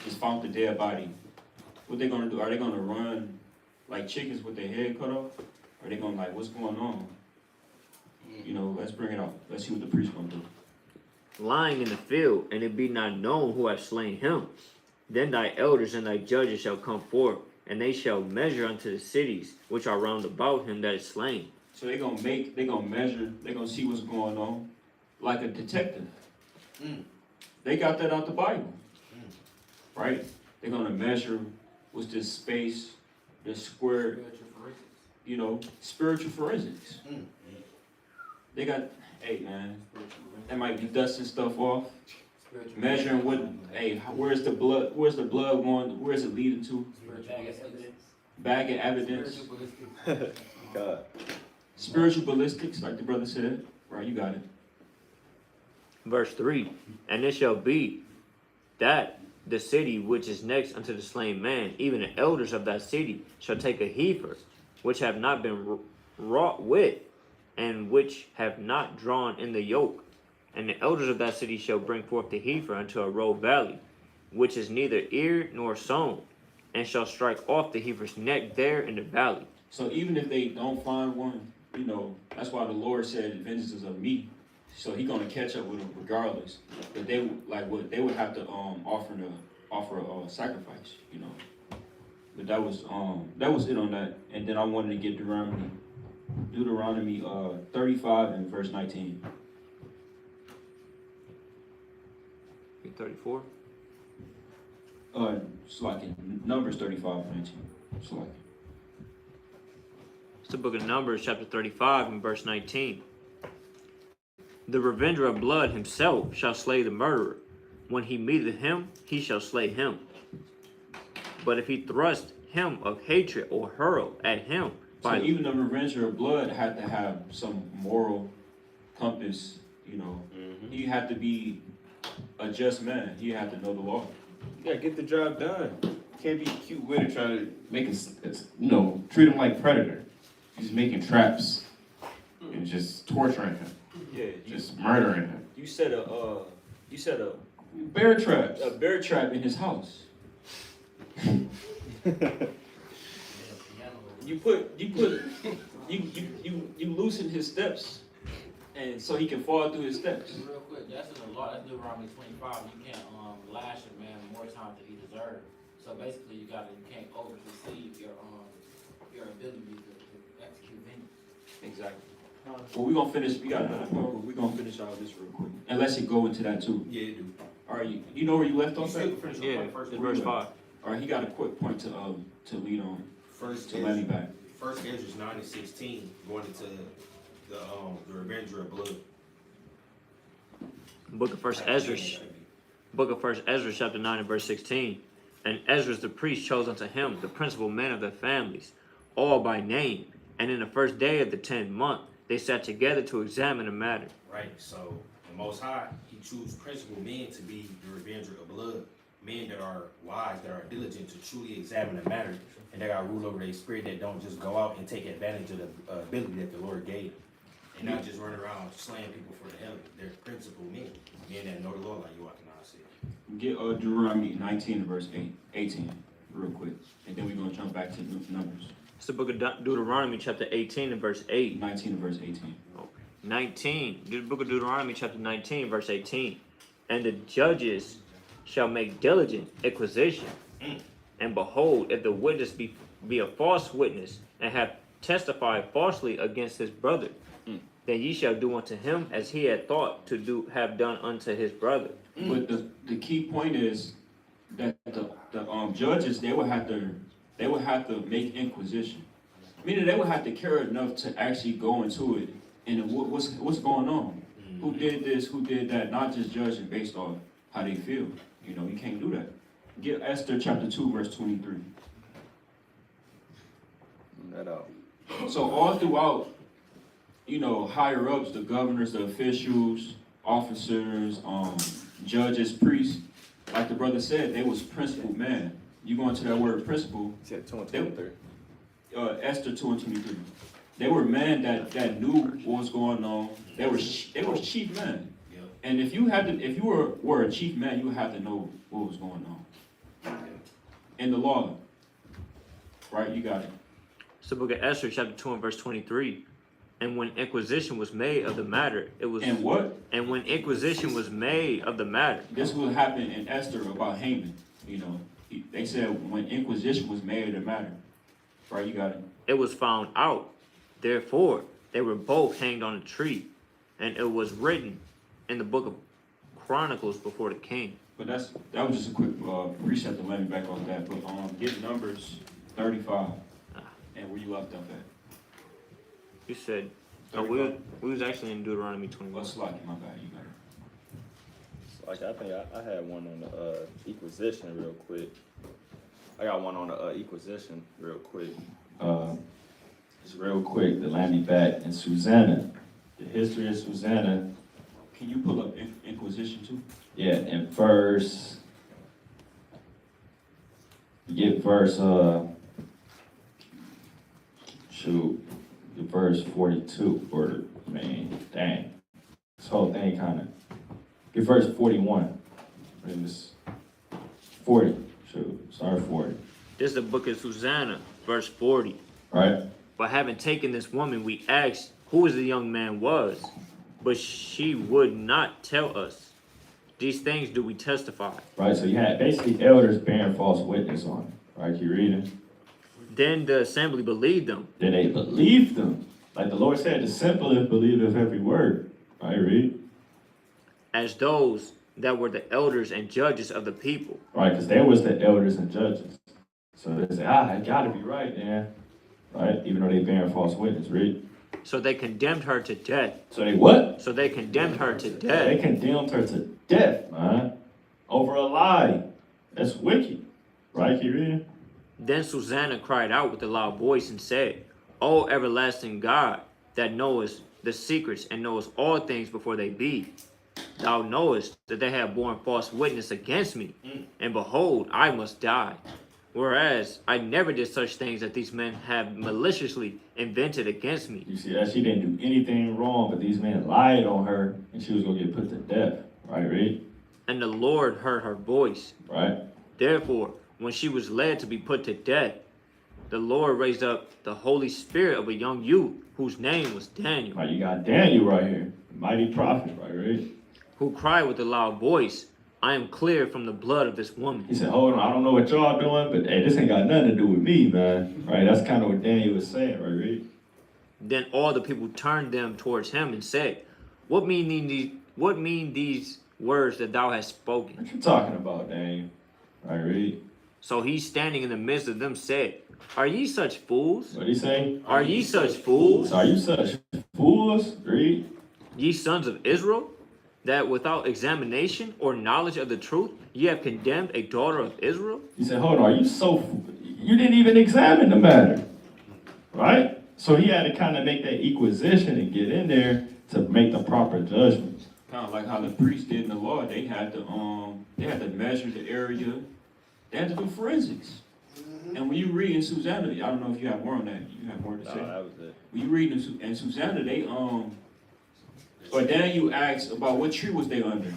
[SPEAKER 5] just found the dead body, what they gonna do? Are they gonna run like chickens with their head cut off? Are they gonna like, what's going on? You know, let's bring it out. Let's see what the priest gonna do.
[SPEAKER 2] lying in the field, and it be not known who hath slain him, then thy elders and thy judges shall come forth, and they shall measure unto the cities which are round about him that is slain.
[SPEAKER 5] So they gonna measure, they gonna see what's going on, like a detective. They got that out the Bible, right? They're gonna measure what's this space, this square, you know, spiritual forensics. They got, hey man, that might be dusting stuff off, measuring what, hey, where's the blood going, where's it leading to? Bag of evidence.
[SPEAKER 3] God.
[SPEAKER 5] Spiritual ballistics, like the brother said, right? You got it.
[SPEAKER 2] Verse 3, and it shall be that the city which is next unto the slain man, even the elders of that city, shall take a heifer, which have not been wrought with, and which have not drawn in the yoke. And the elders of that city shall bring forth the heifer unto a road valley, which is neither eared nor sown, and shall strike off the heifer's neck there in the valley.
[SPEAKER 5] So even if they don't find one, you know, that's why the Lord said, vengeance is of me. So He's gonna catch up with them regardless. But they would have to offer a sacrifice, you know. But that was it on that. And then I wanted to get Deuteronomy 35 and verse 19.
[SPEAKER 2] 34.
[SPEAKER 5] It's like in Numbers 35 and 19. It's like
[SPEAKER 2] It's the book of Numbers, chapter 35 and verse 19. The revenger of blood himself shall slay the murderer. When he meeteth him, he shall slay him. But if he thrust him of hatred or hurl at him by...
[SPEAKER 5] So even the revenger of blood had to have some moral compass, you know. He had to be a just man. He had to know the law.
[SPEAKER 1] You gotta get the job done. You can't be cute with it, trying to make it, you know, treat him like predator. He's making traps and just torturing him,
[SPEAKER 5] Yeah,
[SPEAKER 1] just murdering him.
[SPEAKER 5] you said a
[SPEAKER 1] Bear traps.
[SPEAKER 5] bear trap in his house. You loosen his steps, and so he can fall through his steps.
[SPEAKER 7] Real quick, that's in the law. That's Deuteronomy 25. You can't lash a man more time than he deserves. So basically, you can't oversee your ability to execute vengeance.
[SPEAKER 5] Exactly. Well, we're gonna finish. We got another point, but we're gonna finish all this real quick. Unless it go into that too.
[SPEAKER 6] Yeah, you do.
[SPEAKER 5] All right, you know where you left off at?
[SPEAKER 2] Yeah, it's verse 5.
[SPEAKER 5] All right, he got a quick point to lead on,
[SPEAKER 6] First
[SPEAKER 5] to let me back.
[SPEAKER 6] First Ezra 9 and 16, going into the revenger of blood.
[SPEAKER 2] Book of First Ezra, chapter 9 and verse 16. And Ezra the priest chose unto him the principal men of their families, all by name. And in the first day of the 10th month, they sat together to examine the matter.
[SPEAKER 6] Right, so the Most High, He chooses principal men to be the revenger of blood. Men that are wise, that are diligent to truly examine the matter, and they got rule over their spirit, that don't just go out and take advantage of the ability that the Lord gave. And not just run around slaying people for the hell. They're principal men that know the law, like you ought to not say.
[SPEAKER 5] Get Deuteronomy 19 and verse 18 real quick, and then we're gonna jump back to Numbers.
[SPEAKER 2] It's the book of Deuteronomy, chapter 18 and verse 8.
[SPEAKER 5] 19 and verse 18.
[SPEAKER 2] 19. The book of Deuteronomy, chapter 19, verse 18. And the judges shall make diligent inquisition. And behold, if the witness be a false witness, and have testified falsely against his brother, then ye shall do unto him as he had thought to have done unto his brother.
[SPEAKER 5] But the key point is that the judges, they would have to make inquisition, meaning they would have to care enough to actually go into it and what's going on, who did this, who did that, not just judging based on how they feel. You know, you can't do that. Get Esther chapter 2 verse 23.
[SPEAKER 3] that out.
[SPEAKER 5] So all throughout, you know, higher ups, the governors, the officials, officers, judges, priests, like the brother said, they was principled men. You go into that word principle,
[SPEAKER 3] Said 2 and 23.
[SPEAKER 5] Esther 2 and 23. They were men that knew what was going on. They were chief men.
[SPEAKER 6] Yep.
[SPEAKER 5] And if you were a chief man, you had to know what was going on. In the law. Right, you got it.
[SPEAKER 2] It's the book of Esther, chapter 2 and verse 23. And when inquisition was made of the matter, it was.
[SPEAKER 5] And what?
[SPEAKER 2] And when inquisition was made of the matter.
[SPEAKER 5] This will happen in Esther about Haman. You know, they said when inquisition was made of the matter. Right, you got it.
[SPEAKER 2] It was found out. Therefore, they were both hanged on a tree. And it was written in the book of Chronicles before the king.
[SPEAKER 5] But that was just a quick precept to let me back on that. But get Numbers 35 and where you left off at.
[SPEAKER 2] You said, we was actually in Deuteronomy 21.
[SPEAKER 5] What's like my bad? You got it.
[SPEAKER 3] Like, I think I had one on the Equisition real quick. I got one on the Equisition real quick. Just real quick, to land me back in Susanna. The history of Susanna.
[SPEAKER 5] Can you pull up Inquisition too?
[SPEAKER 3] Yeah, in verse. You get verse, verse 42, or, dang. This whole thing kind of. Get verse 41. It was 40, sorry, 40.
[SPEAKER 2] This is the book of Susanna, verse 40.
[SPEAKER 3] Right?
[SPEAKER 2] But having taken this woman, we asked who the young man was, but she would not tell us. These things do we testify.
[SPEAKER 3] Right, so you had basically elders bearing false witness on it. Right, you reading?
[SPEAKER 2] Then the assembly believed them.
[SPEAKER 3] Then they believed them. Like the Lord said, the simplest believed of every word. Right, read?
[SPEAKER 2] As those that were the elders and judges of the people.
[SPEAKER 3] Right, because they was the elders and judges. So they say, it gotta be right, man. Right, even though they bearing false witness, read?
[SPEAKER 2] So they condemned her to death.
[SPEAKER 3] So they what?
[SPEAKER 2] So they condemned her to
[SPEAKER 3] They
[SPEAKER 2] death.
[SPEAKER 3] condemned her to death, man. Over a lie. That's wicked. Right, you reading?
[SPEAKER 2] Then Susanna cried out with a loud voice and said, O everlasting God, that knowest the secrets and knowest all things before they be, thou knowest that they have borne false witness against me, and behold, I must die. Whereas I never did such things that these men have maliciously invented against me.
[SPEAKER 3] You see that? She didn't do anything wrong, but these men lied on her, and she was going to get put to death. Right, read?
[SPEAKER 2] And the Lord heard her voice.
[SPEAKER 3] Right?
[SPEAKER 2] Therefore, when she was led to be put to death, the Lord raised up the Holy Spirit of a young youth whose name was Daniel.
[SPEAKER 3] Right, you got Daniel right here. Mighty prophet, right?
[SPEAKER 2] Who cried with a loud voice, I am clear from the blood of this woman.
[SPEAKER 3] He said, hold on, I don't know what y'all doing, but hey, this ain't got nothing to do with me, man. Right, that's kind of what Daniel was saying, right?
[SPEAKER 2] Then all the people turned them towards him and said, What mean these words that thou hast spoken?
[SPEAKER 3] What you talking about, Daniel? Right?
[SPEAKER 2] So he standing in the midst of them said, Are ye such fools?
[SPEAKER 3] What did he say?
[SPEAKER 2] Are ye such fools?
[SPEAKER 3] Are you such fools? Read.
[SPEAKER 2] Ye sons of Israel, that without examination or knowledge of the truth, ye have condemned a daughter of Israel?
[SPEAKER 3] He said, hold on, you didn't even examine the matter. Right? So he had to kind of make that equisition and get in there to make the proper judgment.
[SPEAKER 5] Kind of like how the priests did in the law. They had to measure the area. They had to do forensics. And when you read in Susanna, I don't know if you have more on that. You have more to say.
[SPEAKER 3] No, that was it.
[SPEAKER 5] When you read in Susanna, they or Daniel asked about what tree was they under.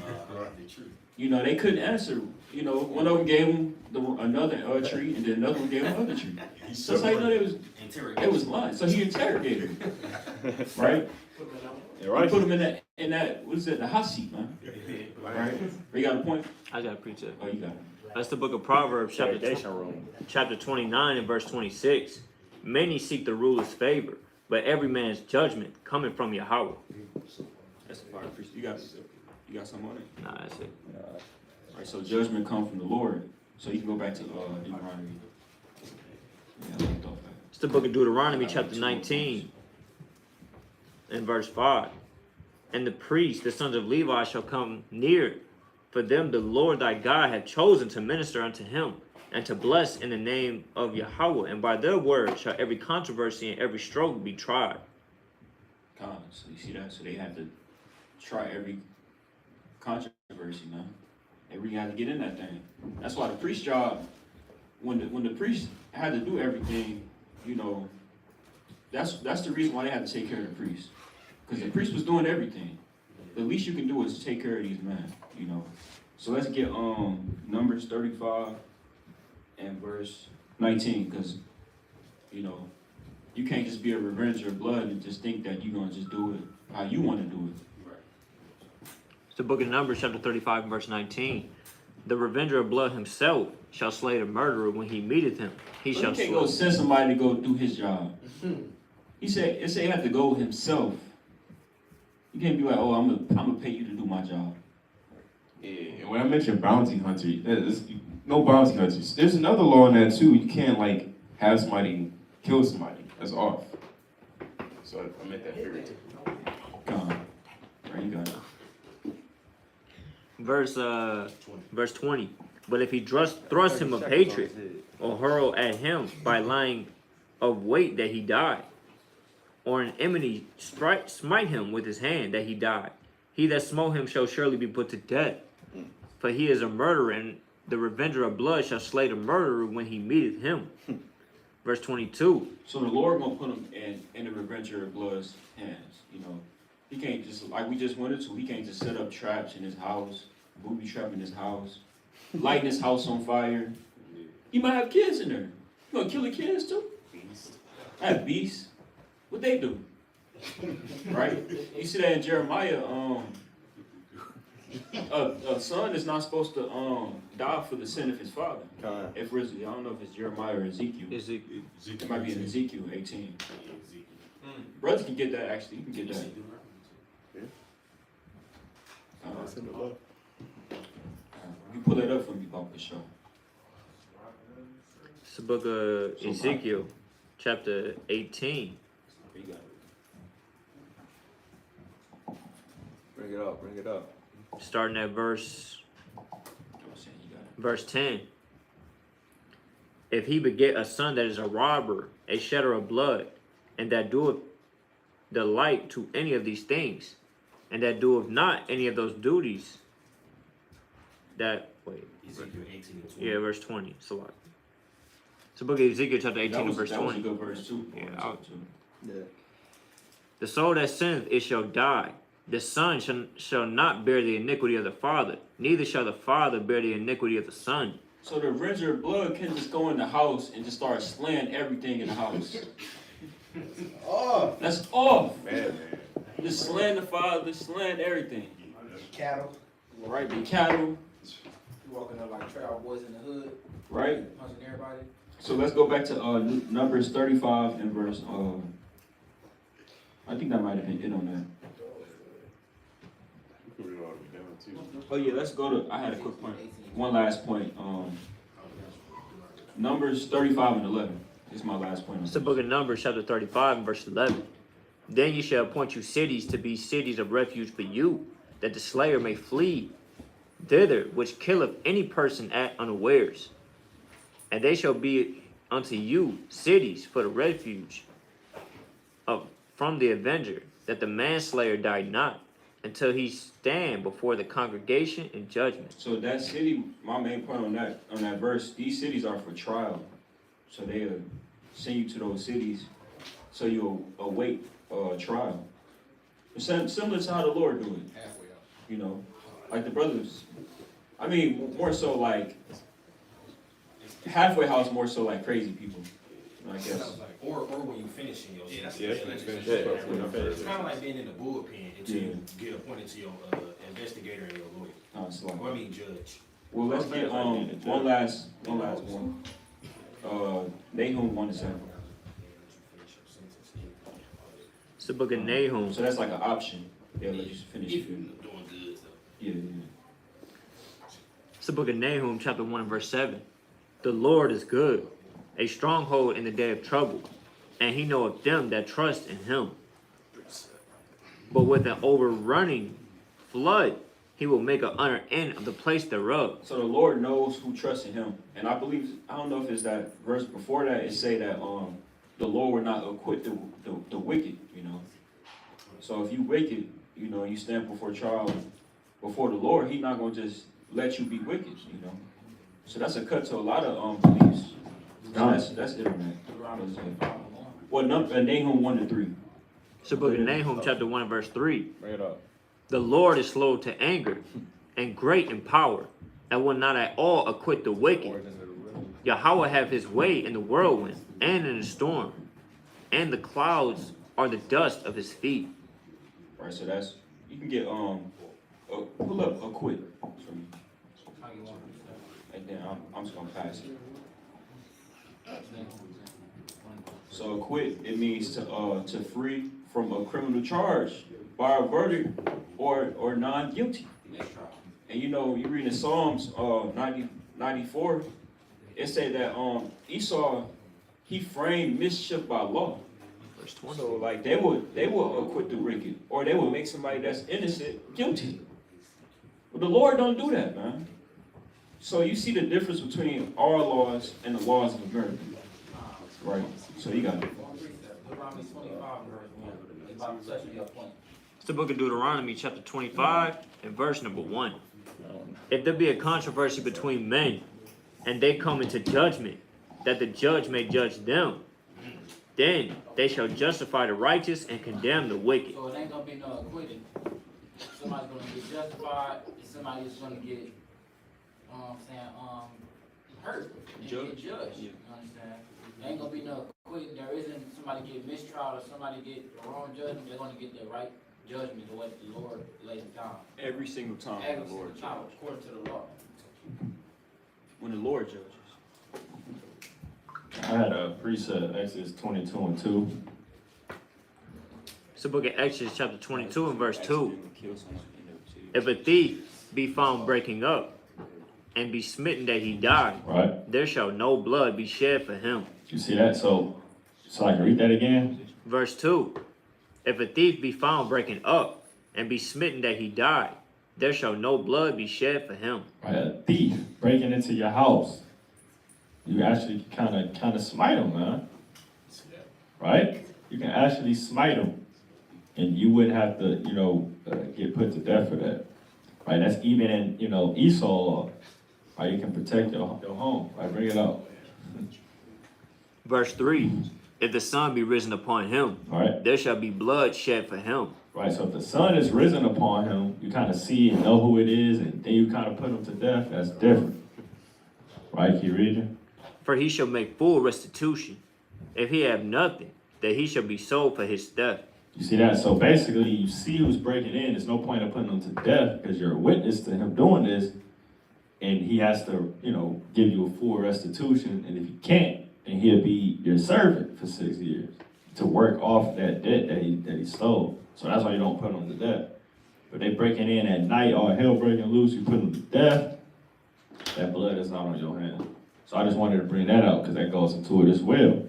[SPEAKER 5] You know, they couldn't answer. You know, one of them gave them another tree, and then another one gave them another tree. So that's how you know they was lying. So he interrogated them, right?
[SPEAKER 3] Yeah, right.
[SPEAKER 5] He put them in that what is it, the hot seat, man. Right? You got a point?
[SPEAKER 2] I got to preach it.
[SPEAKER 5] Oh, you got it.
[SPEAKER 2] That's the book of Proverbs, chapter 29 and verse 26. Many seek the ruler's favor, but every man's judgment coming from Yahweh.
[SPEAKER 5] That's a fire preach. You got something on it?
[SPEAKER 2] Nah, that's it.
[SPEAKER 5] All right, so judgment comes from the Lord. So you can go back to Deuteronomy. Yeah, I left off that.
[SPEAKER 2] It's the book of Deuteronomy, chapter 19 and verse 5. And the priests, the sons of Levi, shall come near. For them the Lord thy God hath chosen to minister unto him. and to bless in the name of Yahweh, and by their word shall every controversy and every struggle be tried.
[SPEAKER 5] So you see that? So they had to try every controversy, man. They really had to get in that thing. That's why the priest job, when the priest had to do everything, you know, that's the reason why they had to take care of the priest. Because the priest was doing everything. The least you can do is take care of these men, you know. So let's get Numbers 35 and verse 19, because, you know, you can't just be a revenger of blood and just think that you're gonna just do it how you want to do it.
[SPEAKER 2] It's the book of Numbers, chapter 35, verse 19. The revenger of blood himself shall slay the murderer when he meeteth him. He shall
[SPEAKER 5] You can't
[SPEAKER 2] slay.
[SPEAKER 5] go send somebody to go do his job. It say he have to go himself. You can't be like, oh, I'm gonna pay you to do my job.
[SPEAKER 1] Yeah, and when I mentioned bounty hunter, there's no bounty hunters. There's another law in that too. You can't like have somebody kill somebody. That's off. So I meant that period.
[SPEAKER 5] Gone. Right, you got it.
[SPEAKER 2] Verse 20. But if he thrust him of hatred, or hurl at him by lying of weight that he die, or an enmity smite him with his hand that he die, he that smote him shall surely be put to death. For he is a murderer, and the revenger of blood shall slay the murderer when he meeteth him. Verse 22.
[SPEAKER 5] So the Lord gonna put him in the revenger of blood's hands. You know, he can't just, like we just went into, he can't just set up traps in his house, booby trap in his house, lighting his house on fire. He might have kids in there. You gonna kill the kids too? I have beasts. What they do? Right? You see that in Jeremiah, a son is not supposed to die for the sin of his father. I don't know if it's Jeremiah or Ezekiel. It might be in Ezekiel 18. Brothers can get that, actually. You can get that. You pull that up for me, Bob, for sure.
[SPEAKER 2] It's the book of Ezekiel, chapter 18.
[SPEAKER 5] You got it.
[SPEAKER 4] Bring it up.
[SPEAKER 2] Starting at verse 10. If he beget a son that is a robber, a shedder of blood, and that doeth delight to any of these things, and that doeth not any of those duties,
[SPEAKER 6] Ezekiel 18 and 20.
[SPEAKER 2] yeah, verse 20. It's a lot. It's the book of Ezekiel, chapter 18, and verse
[SPEAKER 5] That was a
[SPEAKER 2] 20.
[SPEAKER 5] good verse too.
[SPEAKER 2] Yeah, the soul that sinneth, it shall die. The son shall not bear the iniquity of the father, neither shall the father bear the iniquity of the son.
[SPEAKER 5] So the revenger of blood can just go in the house and just start slaying everything in the house. That's off.
[SPEAKER 4] Man.
[SPEAKER 5] Just slaying the father, slaying everything.
[SPEAKER 7] Cattle.
[SPEAKER 5] Right, the cattle.
[SPEAKER 7] You walking up like Trail Boys in the hood,
[SPEAKER 5] Right.
[SPEAKER 7] punching everybody.
[SPEAKER 5] So let's go back to Numbers 35 and verse. I think that might have been it on that. Oh yeah, let's go to. I had a quick point. One last point. Numbers 35 and 11. This is my last point.
[SPEAKER 2] It's the book of Numbers, chapter 35, and verse 11. Then you shall appoint you cities to be cities of refuge for you, that the slayer may flee thither, which killeth any person at unawares. And they shall be unto you cities for the refuge from the avenger, that the manslayer die not, until he stand before the congregation in judgment.
[SPEAKER 5] So that city, my main point on that verse, these cities are for trial. So they'll send you to those cities so you'll await trial. It's similar to how the Lord do it.
[SPEAKER 7] Halfway up.
[SPEAKER 5] You know, like the brothers. I mean, more so like halfway house, more so like crazy people. I guess.
[SPEAKER 6] Or when you finishing your
[SPEAKER 4] Finish
[SPEAKER 6] It's kind of like being in the bullpen until you get appointed to your investigator and your lawyer.
[SPEAKER 5] It's like,
[SPEAKER 6] Or I mean judge.
[SPEAKER 5] well, let's get one last one. Nahum 1-7.
[SPEAKER 2] It's the book of Nahum.
[SPEAKER 5] So that's like an option. They'll let you finish
[SPEAKER 6] If
[SPEAKER 5] it.
[SPEAKER 6] you're doing good stuff.
[SPEAKER 5] Yeah.
[SPEAKER 2] It's the book of Nahum, chapter 1 and verse 7. The Lord is good, a stronghold in the day of trouble, and he knoweth them that trust in him. But with an overrunning flood, he will make an utter end of the place thereof.
[SPEAKER 5] So the Lord knows who trusts in him. And I believe, I don't know if it's that verse before that, it say that the Lord will not acquit the wicked, you know. So if you wicked, you know, you stand before trial before the Lord, he's not going to just let you be wicked, you know. So that's a cut to a lot of beliefs. So that's it, man. Well, Nahum 1-3.
[SPEAKER 2] It's the book of Nahum, chapter 1 and verse 3.
[SPEAKER 4] Bring it up.
[SPEAKER 2] The Lord is slow to anger and great in power, and will not at all acquit the wicked. Yahweh have his way in the whirlwind and in the storm, and the clouds are the dust of his feet.
[SPEAKER 5] Right, so that's, you can get, pull up acquit for me. And then I'm just going to pass it. So acquit, it means to free from a criminal charge by a verdict or non-guilty. And you know, you read in Psalms 94, it say that Esau, he framed mischief by law.
[SPEAKER 2] Verse 20.
[SPEAKER 5] So like they will acquit the wicked, or they will make somebody that's innocent guilty. But the Lord don't do that, man. So you see the difference between our laws and the laws of America. Right. So you got it.
[SPEAKER 7] Deuteronomy 25, verse 1. It's about to touch your point.
[SPEAKER 2] It's the book of Deuteronomy, chapter 25, and verse number 1. If there be a controversy between men, and they come into judgment, that the judge may judge them, then they shall justify the righteous and condemn the wicked.
[SPEAKER 7] So it ain't gonna be no acquitting. Somebody's gonna get justified, and somebody's gonna get, hurt and get judged. You understand? There ain't gonna be no acquitting. There isn't somebody get mistrial or somebody get the wrong judgment. They're gonna get the right judgment, the way the Lord lays down.
[SPEAKER 5] Every single time
[SPEAKER 7] Every
[SPEAKER 5] the Lord
[SPEAKER 7] single time,
[SPEAKER 5] judges.
[SPEAKER 7] according to the law.
[SPEAKER 5] When the Lord judges.
[SPEAKER 3] I had a precept, Exodus 22:2.
[SPEAKER 2] It's the book of Exodus, chapter 22, and verse 2. If a thief be found breaking up, and be smitten that he die,
[SPEAKER 3] Right.
[SPEAKER 2] there shall no blood be shed for him.
[SPEAKER 3] You see that? So I can read that again?
[SPEAKER 2] Verse 2. If a thief be found breaking up, and be smitten that he die, there shall no blood be shed for him.
[SPEAKER 3] Right, a thief breaking into your house. You actually kind of smite him, man. Right? You can actually smite him, and you wouldn't have to, get put to death for that. Right? That's even in, Esau law. Right? You can protect your home. Right? Bring it up.
[SPEAKER 2] Verse 3. If the sun be risen upon him,
[SPEAKER 3] Right?
[SPEAKER 2] there shall be blood shed for him.
[SPEAKER 3] Right. So if the sun is risen upon him, you kind of see and know who it is, and then you kind of put him to death. That's different. Right? Keep reading.
[SPEAKER 2] For he shall make full restitution. If he have nothing, that he shall be sold for his theft.
[SPEAKER 3] You see that? So basically, you see who's breaking in. There's no point in putting him to death because you're a witness to him doing this, and he has to, give you a full restitution. And if he can't, then he'll be your servant for 6 years to work off that debt that he stole. So that's why you don't put him to death. But they breaking in at night, all hell breaking loose, you put him to death, that blood is not on your hand. So I just wanted to bring that out because that goes into it as well,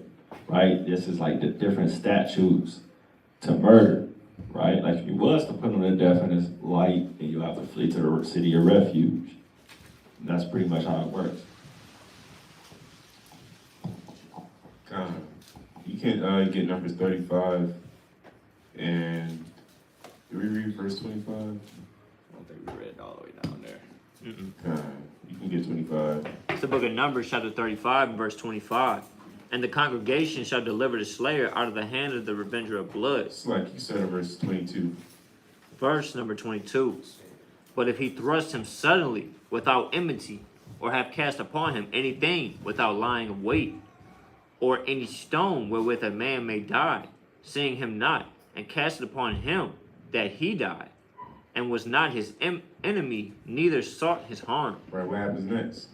[SPEAKER 3] right? This is like the different statutes to murder, right? Like if you was to put him to death in this light, then you have to flee to the city of refuge. And that's pretty much how it works.
[SPEAKER 1] You can get Numbers 35 and do we read verse 25?
[SPEAKER 4] I don't think we read all the way down there.
[SPEAKER 1] You can get 25.
[SPEAKER 2] It's the book of Numbers, chapter 35, and verse 25. And the congregation shall deliver the slayer out of the hand of the revenger of blood.
[SPEAKER 1] It's like you said in verse 22.
[SPEAKER 2] Verse number 22. But if he thrust him suddenly without enmity, or have cast upon him anything without lying in wait, or any stone wherewith a man may die, seeing him not, and cast it upon him that he died, and was not his enemy, neither sought his harm.
[SPEAKER 1] Right, what happens next?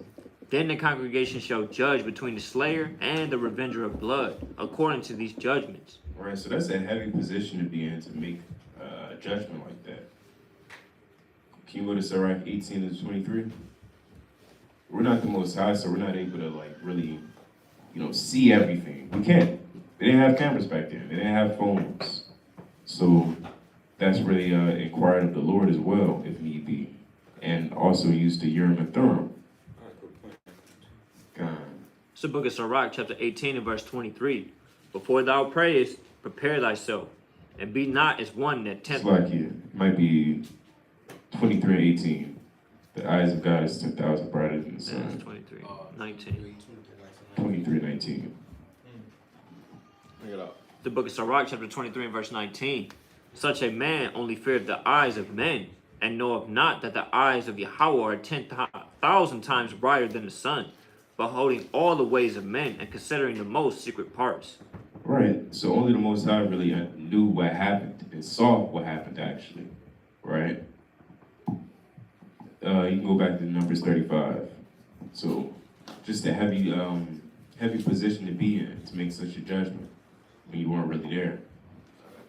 [SPEAKER 2] Then the congregation shall judge between the slayer and the revenger of blood, according to these judgments.
[SPEAKER 1] Right, so that's a heavy position to be in to make a judgment like that. Can you go to Sirach 18 to 23? We're not the Most High, so we're not able to really, see everything. We can't. They didn't have cameras back then. They didn't have phones. So that's really inquired of the Lord as well, if need be. also used the Urim and Thummim.
[SPEAKER 5] Alright, good point.
[SPEAKER 1] God.
[SPEAKER 2] It's the book of Sirach, chapter 18 and verse 23. Before thou prayest, prepare thyself, and be not as one that
[SPEAKER 1] It's
[SPEAKER 2] tempteth.
[SPEAKER 1] like it might be 23:18. The eyes of God is 10,000 brighter than the
[SPEAKER 2] That's
[SPEAKER 1] sun.
[SPEAKER 2] 23, 19.
[SPEAKER 1] 23:19.
[SPEAKER 4] Bring it up.
[SPEAKER 2] The book of Sirach, chapter 23 and verse 19. Such a man only feareth the eyes of men, and knoweth not that the eyes of Yahweh are 10,000 times brighter than the sun, beholding all the ways of men, and considering the most secret parts.
[SPEAKER 1] Right. So only the Most High really knew what happened and saw what happened actually. Right. You can go back to Numbers 35. So just a heavy position to be in to make such a judgment when you weren't really there.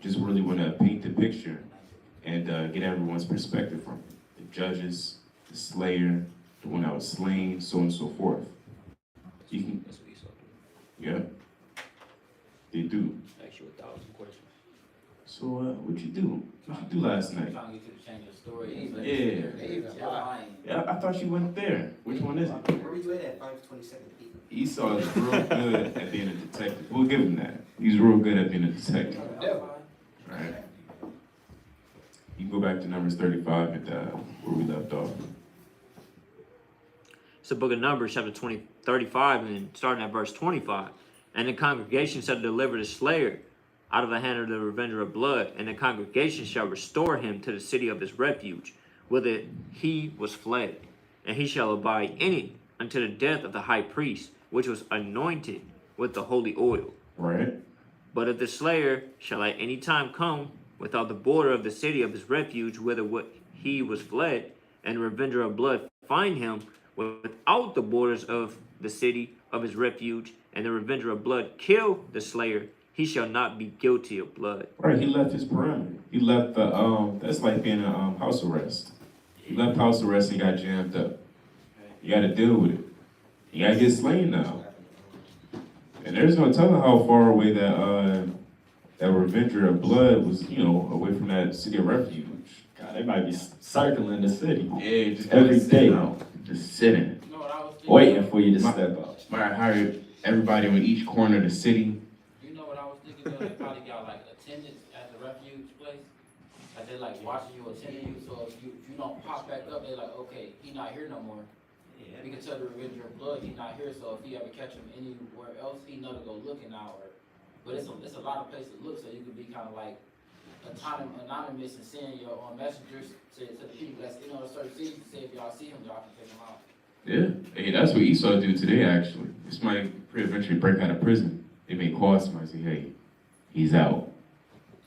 [SPEAKER 1] Just really want to paint the picture and get everyone's perspective from it. The judges, the slayer, the one that was slain, so on and so forth. You can,
[SPEAKER 5] That's what he saw.
[SPEAKER 1] yeah, they do.
[SPEAKER 5] Ask you 1,000 questions.
[SPEAKER 1] So what'd you do? What'd you do last night?
[SPEAKER 7] Trying to get you to change the story.
[SPEAKER 1] Yeah. Yeah, I thought you went there. Which one is it?
[SPEAKER 8] Where we at 527 people?
[SPEAKER 1] Esau is real good at being a detective. We'll give him that. He's real good at being a detective. Right. You can go back to Numbers 35 and where we left off.
[SPEAKER 2] It's the book of Numbers, chapter 35, and starting at verse 25. And the congregation shall deliver the slayer out of the hand of the revenger of blood, and the congregation shall restore him to the city of his refuge, whither he was fled. And he shall abide in it until the death of the high priest, which was anointed with the holy oil.
[SPEAKER 1] Right.
[SPEAKER 2] But if the slayer shall at any time come without the border of the city of his refuge, whither he was fled, and the revenger of blood find him without the borders of the city of his refuge, and the revenger of blood kill the slayer, he shall not be guilty of blood.
[SPEAKER 1] Right, he left his perimeter. He left the, that's like being a house arrest. He left house arrest and got jammed up. You gotta deal with it. You gotta get slain now. And there's no telling how far away that revenger of blood was, away from that city of refuge.
[SPEAKER 3] God, they might be circling the city
[SPEAKER 1] Yeah, just
[SPEAKER 3] every day,
[SPEAKER 1] just sitting.
[SPEAKER 7] You know what I was thinking?
[SPEAKER 3] waiting for you to step out.
[SPEAKER 1] Might hire everybody on each corner of the city.
[SPEAKER 7] You know what I was thinking? Though? They probably got like attendants at the refuge place. Like they like watching you, attending you. So if you don't pop back up, they like, okay, he not here no more. We can tell the revenger of blood he's not here. So if you ever catch him anywhere else, he know to go looking now. But it's a lot of places to look, so you could be kind of like anonymous and sending your messengers to the people that's in a certain city to say if y'all see him, y'all can take him out.
[SPEAKER 1] Yeah, hey, that's what Esau do today. Actually, this might eventually break out of prison. They may call somebody and say, "Hey, he's out."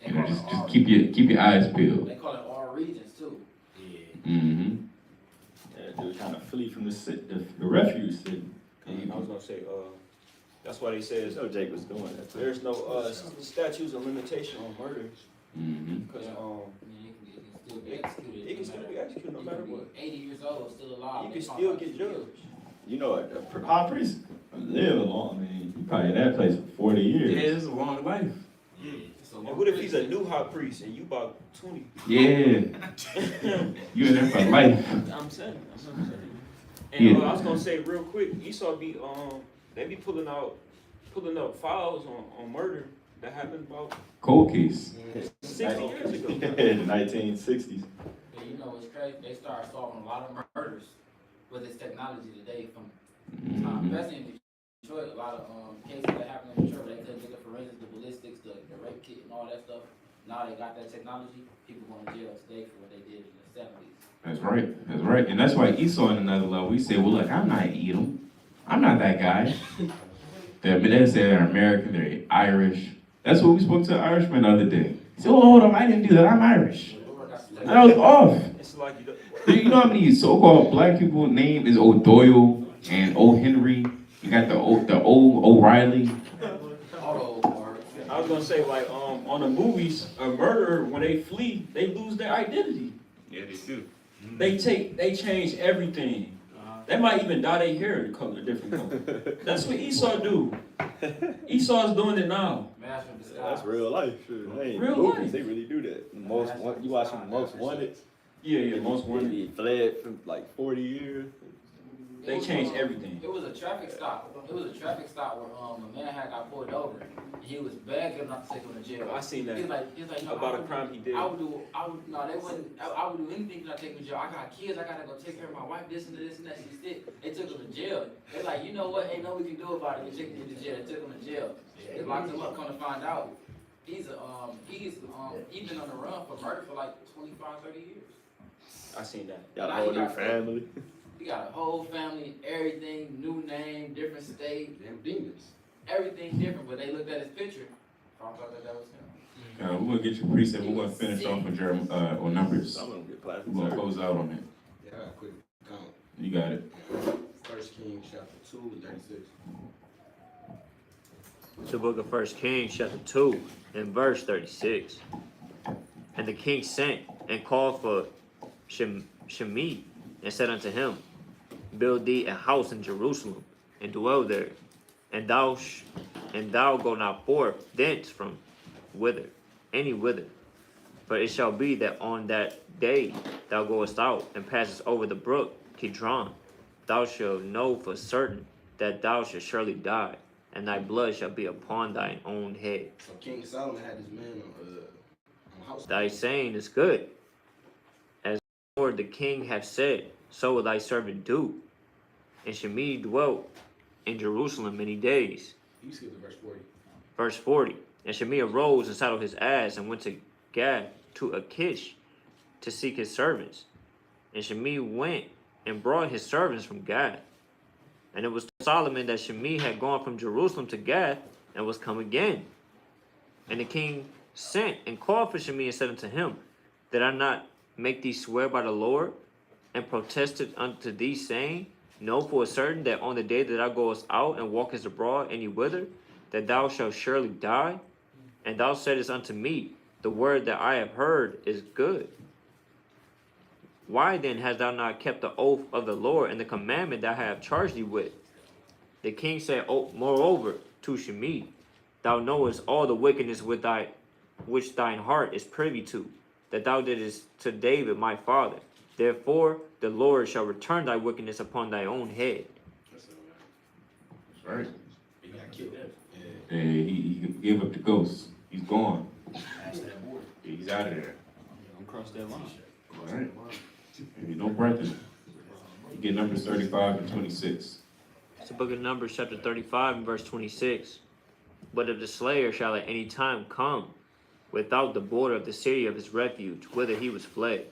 [SPEAKER 7] They
[SPEAKER 1] Just
[SPEAKER 7] call it
[SPEAKER 1] keep your eyes peeled.
[SPEAKER 7] They call it all regions too.
[SPEAKER 6] Yeah.
[SPEAKER 1] Mm-hmm.
[SPEAKER 3] Yeah, dude, trying to flee from the refuge city.
[SPEAKER 5] And I was gonna say, that's why they say
[SPEAKER 3] No, Jake was doing that too.
[SPEAKER 5] there's no statutes of limitation on murder,
[SPEAKER 1] Mm-hmm.
[SPEAKER 5] because
[SPEAKER 7] I mean, it can still be executed.
[SPEAKER 5] it can still be executed no
[SPEAKER 7] You
[SPEAKER 5] matter
[SPEAKER 7] can be
[SPEAKER 5] what.
[SPEAKER 7] 80 years old, still alive.
[SPEAKER 5] You
[SPEAKER 7] They
[SPEAKER 5] can
[SPEAKER 7] talk
[SPEAKER 5] still
[SPEAKER 7] about
[SPEAKER 5] get
[SPEAKER 7] you
[SPEAKER 5] judged.
[SPEAKER 3] You know what? The high priest live long. I mean, he probably in that place for 40 years.
[SPEAKER 1] it's a long life.
[SPEAKER 7] Yeah. So
[SPEAKER 5] And what if he's a new high priest and you about 20?
[SPEAKER 1] Yeah, you in there for life.
[SPEAKER 5] I'm saying. And
[SPEAKER 1] Yeah.
[SPEAKER 5] I was gonna say real quick, Esau be they be pulling up files on murder that happened about
[SPEAKER 1] Cold case.
[SPEAKER 5] 60 years ago.
[SPEAKER 3] In the 1960s.
[SPEAKER 7] Yeah, you know what's crazy? They started solving a lot of murders with this technology today from time.
[SPEAKER 1] Mm-hmm.
[SPEAKER 7] Especially in Detroit, a lot of cases that happen in Detroit, they couldn't get the forensics, the ballistics, the rape kit, and all that stuff. Now they got that technology. People going to jail today for what they did in the 70s.
[SPEAKER 1] That's right. That's right. And that's why Esau on another level, we say, well, look, I'm not Edom. I'm not that guy. They say they're American, they're Irish. That's what we spoke to an Irishman the other day. He said, oh, hold on, I didn't do that. I'm Irish. And I was off.
[SPEAKER 5] It's like
[SPEAKER 1] You know how many so-called black people name is O'Doyle and O. Henry? You got the O. O'Reilly.
[SPEAKER 5] I was gonna say like on the movies, a murderer when they flee, they lose their identity.
[SPEAKER 1] Yeah, they do.
[SPEAKER 5] They change everything. They might even dye their hair the color different color. That's what Esau do. Esau's doing it now.
[SPEAKER 7] Master of
[SPEAKER 3] That's real life. Sure. They ain't
[SPEAKER 5] Real
[SPEAKER 3] movies,
[SPEAKER 5] life.
[SPEAKER 3] They really do that. You watching Most Wanted.
[SPEAKER 5] Yeah, most wanted.
[SPEAKER 4] He fled for like 40 years.
[SPEAKER 5] They changed everything.
[SPEAKER 7] It was a traffic stop. It was a traffic stop where a man had got pulled over. And he was begging not to take him to jail.
[SPEAKER 5] I seen that.
[SPEAKER 7] He's like, no,
[SPEAKER 5] About a crime he did.
[SPEAKER 7] I would, no, they wouldn't. I would do anything to not take him to jail. I got kids. I gotta go take care of my wife. This and that. They took him to jail. They're like, you know what? Ain't no we can do about it. They took him to jail. They took him to jail. They locked him up. Come to find out, he's been on the run for murder for like 25, 30 years.
[SPEAKER 5] I seen that.
[SPEAKER 4] Got a whole new family.
[SPEAKER 7] He got a whole family, everything, new name, different state. Damn demons. Everything different, but they looked at his picture. Found out that was him.
[SPEAKER 1] We're gonna get your precept. We're gonna finish off with on Numbers.
[SPEAKER 4] I'm gonna get plastic.
[SPEAKER 1] We're gonna close out on it.
[SPEAKER 9] Yeah, I quick count.
[SPEAKER 1] You got it.
[SPEAKER 9] 1 Kings chapter 2 and 36.
[SPEAKER 2] The book of 1 Kings, chapter 2, and verse 36. And the king sent and called for Shimei, and said unto him, Build thee a house in Jerusalem, and dwell there, and thou go not forth thence from any whither. For it shall be that on that day thou goest out, and passest over the brook Kidron, thou shalt know for certain that thou shalt surely die, and thy blood shall be upon thine own head.
[SPEAKER 9] So King Solomon had this man on house.
[SPEAKER 2] Thy saying is good. As the Lord the king hath said, so will thy servant do. And Shimei dwelt in Jerusalem many days.
[SPEAKER 9] You skip to verse 40.
[SPEAKER 2] Verse 40. And Shimei arose and saddled his ass and went to Gath to Achish to seek his servants. And Shimei went and brought his servants from Gath. And it was Solomon that Shimei had gone from Jerusalem to Gath and was come again. And the king sent and called for Shimei and said unto him, Did I not make thee swear by the Lord, and protested unto thee, saying, Know for a certain that on the day that thou goest out and walkest abroad any whither, that thou shalt surely die? And thou saidest unto me, The word that I have heard is good. Why then hast thou not kept the oath of the Lord and the commandment that I have charged thee with? The king said, Moreover, to Shimei, Thou knowest all the wickedness which thine heart is privy to, that thou didst to David my father. Therefore the Lord shall return thy wickedness upon thy own head.
[SPEAKER 1] That's right.
[SPEAKER 9] He got killed.
[SPEAKER 1] Yeah, he gave up the ghost. He's gone. He's out of there.
[SPEAKER 5] Don't cross that line.
[SPEAKER 1] All right. Maybe no breath. You get Numbers 35 and 26.
[SPEAKER 2] It's the book of Numbers, chapter 35 and verse 26. But if the slayer shall at any time come without the border of the city of his refuge, whither he was fled,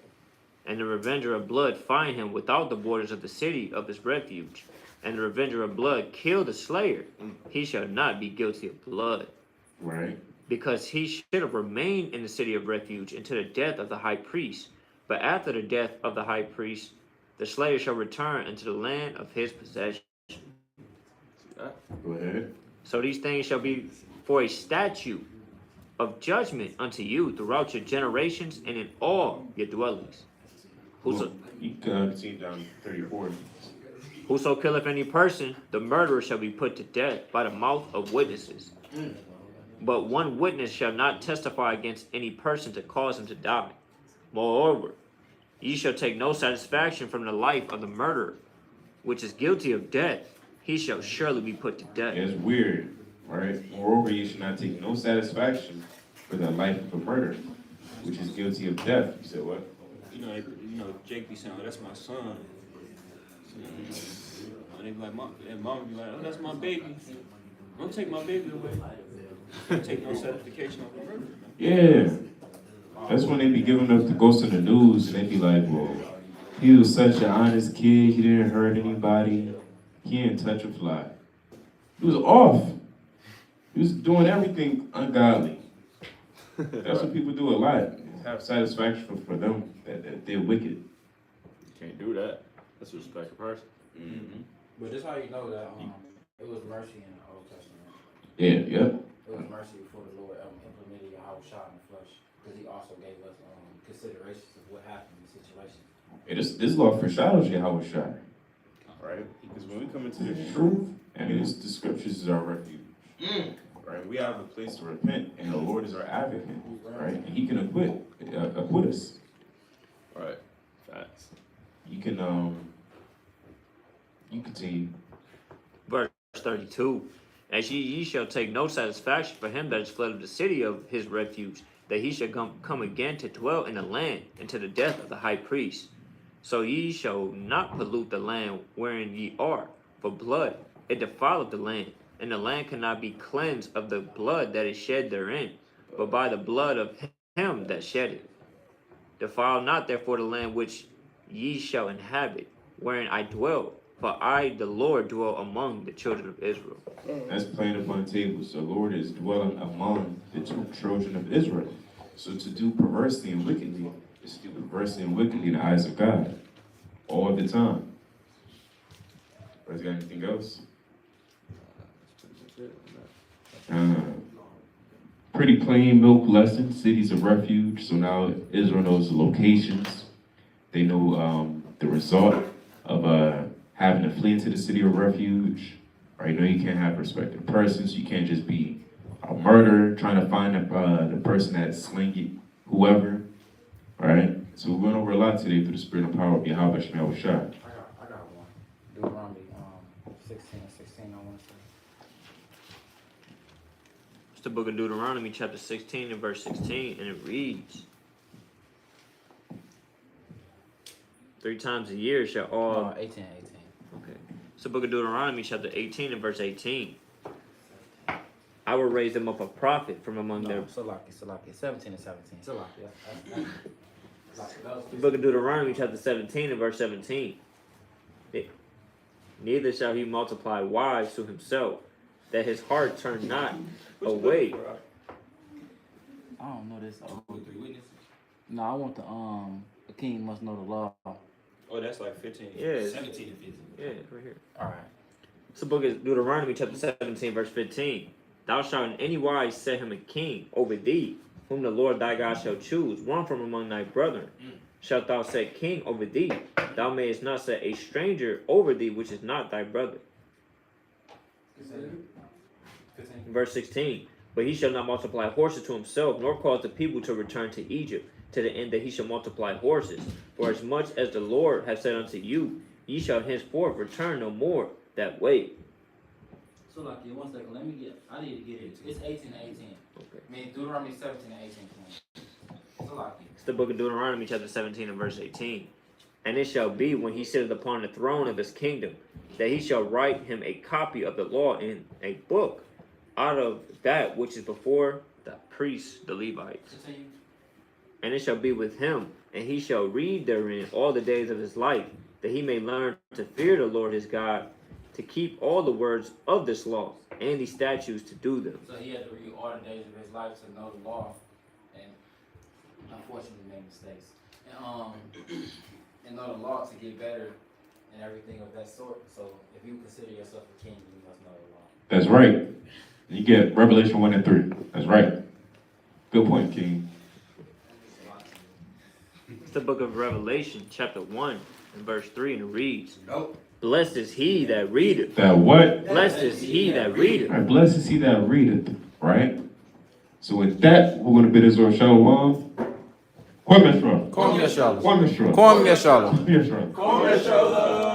[SPEAKER 2] and the revenger of blood find him without the borders of the city of his refuge, and the revenger of blood kill the slayer, he shall not be guilty of blood.
[SPEAKER 1] Right.
[SPEAKER 2] Because he should have remained in the city of refuge until the death of the high priest. But after the death of the high priest, the slayer shall return unto the land of his possession.
[SPEAKER 1] Go ahead.
[SPEAKER 2] So these things shall be for a statute of judgment unto you throughout your generations and in all your dwellings.
[SPEAKER 1] Well, you can see down 34.
[SPEAKER 2] Whoso killeth any person, the murderer shall be put to death by the mouth of witnesses. But one witness shall not testify against any person to cause him to die. Moreover, ye shall take no satisfaction from the life of the murderer, which is guilty of death. He shall surely be put to death.
[SPEAKER 1] It's weird, right? Moreover, you should not take no satisfaction for the life of a murderer, which is guilty of death. You said what?
[SPEAKER 5] You know, Jake be saying, oh, that's my son. And they be like, and mom be like, oh, that's my baby. Don't take my baby away. Don't take no certification of the murder.
[SPEAKER 1] Yeah. That's when they be giving up the ghost in the news, and they be like, well, he was such an honest kid, he didn't hurt anybody, he didn't touch a fly. He was off. He was doing everything ungodly. That's what people do a lot. Have satisfaction for them that they're wicked.
[SPEAKER 4] You can't do that. That's a respected person.
[SPEAKER 1] Mm-hmm.
[SPEAKER 7] But this how you know that it was mercy in the Old Testament.
[SPEAKER 1] Yeah, yep.
[SPEAKER 7] It was mercy before the Lord implemented Yahweh shot in the flesh, because he also gave us considerations of what happened in the situation.
[SPEAKER 1] Yeah, this law foreshadows Yahweh Shai. Right? Because when we come into the truth, I mean, the scriptures is our refuge. Right? We have a place to repent, and the Lord is our advocate. Right? And he can acquit us.
[SPEAKER 4] Right. Facts.
[SPEAKER 1] You can you continue.
[SPEAKER 2] Verse 32. And ye shall take no satisfaction for him that is fled of the city of his refuge, that he shall come again to dwell in the land, until the death of the high priest. So ye shall not pollute the land wherein ye are, for blood, it defileth the land, and the land cannot be cleansed of the blood that is shed therein, but by the blood of him that shed it. Defile not therefore the land which ye shall inhabit, wherein I dwell, for I, the Lord, dwell among the children of Israel.
[SPEAKER 1] That's plain upon the table. So the Lord is dwelling among the two children of Israel. So to do perversely and wickedly is to do perversely and wickedly in the eyes of God all the time. Brother, got anything else? Pretty plain milk lesson, cities of refuge. So now Israel knows the locations. They know the result of having to flee into the city of refuge. Right? You know, you can't have respected persons. You can't just be a murderer trying to find the person that's slinging whoever. Right? So we went over a lot today through the spirit and power of Yahweh Shemel Shah.
[SPEAKER 7] I got one. Deuteronomy 16, I want to say.
[SPEAKER 2] It's the book of Deuteronomy, chapter 16 and verse 16, and it reads, 3 times a year shall all...
[SPEAKER 7] 18.
[SPEAKER 2] Okay. It's the book of Deuteronomy, chapter 18 and verse 18. I will raise them up a prophet from among their...
[SPEAKER 7] Salaki. 17 and 17. Salaki.
[SPEAKER 2] The book of Deuteronomy, chapter 17 and verse 17. Neither shall he multiply wives to himself, that his heart turn not away.
[SPEAKER 7] I don't know this. No, I want the king must know the law.
[SPEAKER 5] Oh, that's like 15.
[SPEAKER 2] Yeah,
[SPEAKER 6] 17 and 15.
[SPEAKER 2] yeah, right here.
[SPEAKER 7] All right.
[SPEAKER 2] It's the book of Deuteronomy, chapter 17, verse 15. Thou shalt in any wise set him a king over thee, whom the Lord thy God shall choose, one from among thy brethren. Shalt thou set king over thee? Thou mayest not set a stranger over thee, which is not thy brother. Verse 16. But he shall not multiply horses to himself, nor cause the people to return to Egypt, to the end that he shall multiply horses. For as much as the Lord hath said unto you, ye shall henceforth return no more that way.
[SPEAKER 7] So, like, 1 second, I need to get it. It's 18 and 18.
[SPEAKER 2] Okay.
[SPEAKER 7] I mean, Deuteronomy 17 and 18. So, like,
[SPEAKER 2] It's the book of Deuteronomy, chapter 17 and verse 18. And it shall be, when he sitteth upon the throne of his kingdom, that he shall write him a copy of the law in a book, out of that which is before the priests, the Levites.
[SPEAKER 7] continue.
[SPEAKER 2] And it shall be with him, and he shall read therein all the days of his life, that he may learn to fear the Lord his God, to keep all the words of this law, and these statutes to do them.
[SPEAKER 7] So he had to read all the days of his life to know the law, and unfortunately made mistakes. And know the law to get better and everything of that sort. So if you consider yourself a king, you must know the law.
[SPEAKER 1] That's right. You get Revelation 1 and 3. That's right. Good point, King.
[SPEAKER 2] It's the book of Revelation, chapter 1, and verse 3, and it reads,
[SPEAKER 6] Nope.
[SPEAKER 2] Blessed is he that readeth.
[SPEAKER 1] That what?
[SPEAKER 2] Blessed is he that readeth.
[SPEAKER 1] All right, blessed is he that readeth, right? So with that, we're going to bid Israel Shalom. Kwame Yeshua.
[SPEAKER 9] Kwame Yeshua.
[SPEAKER 1] Kwame Yeshua.
[SPEAKER 9] Kwame Yeshua.
[SPEAKER 1] Kwame Yeshua.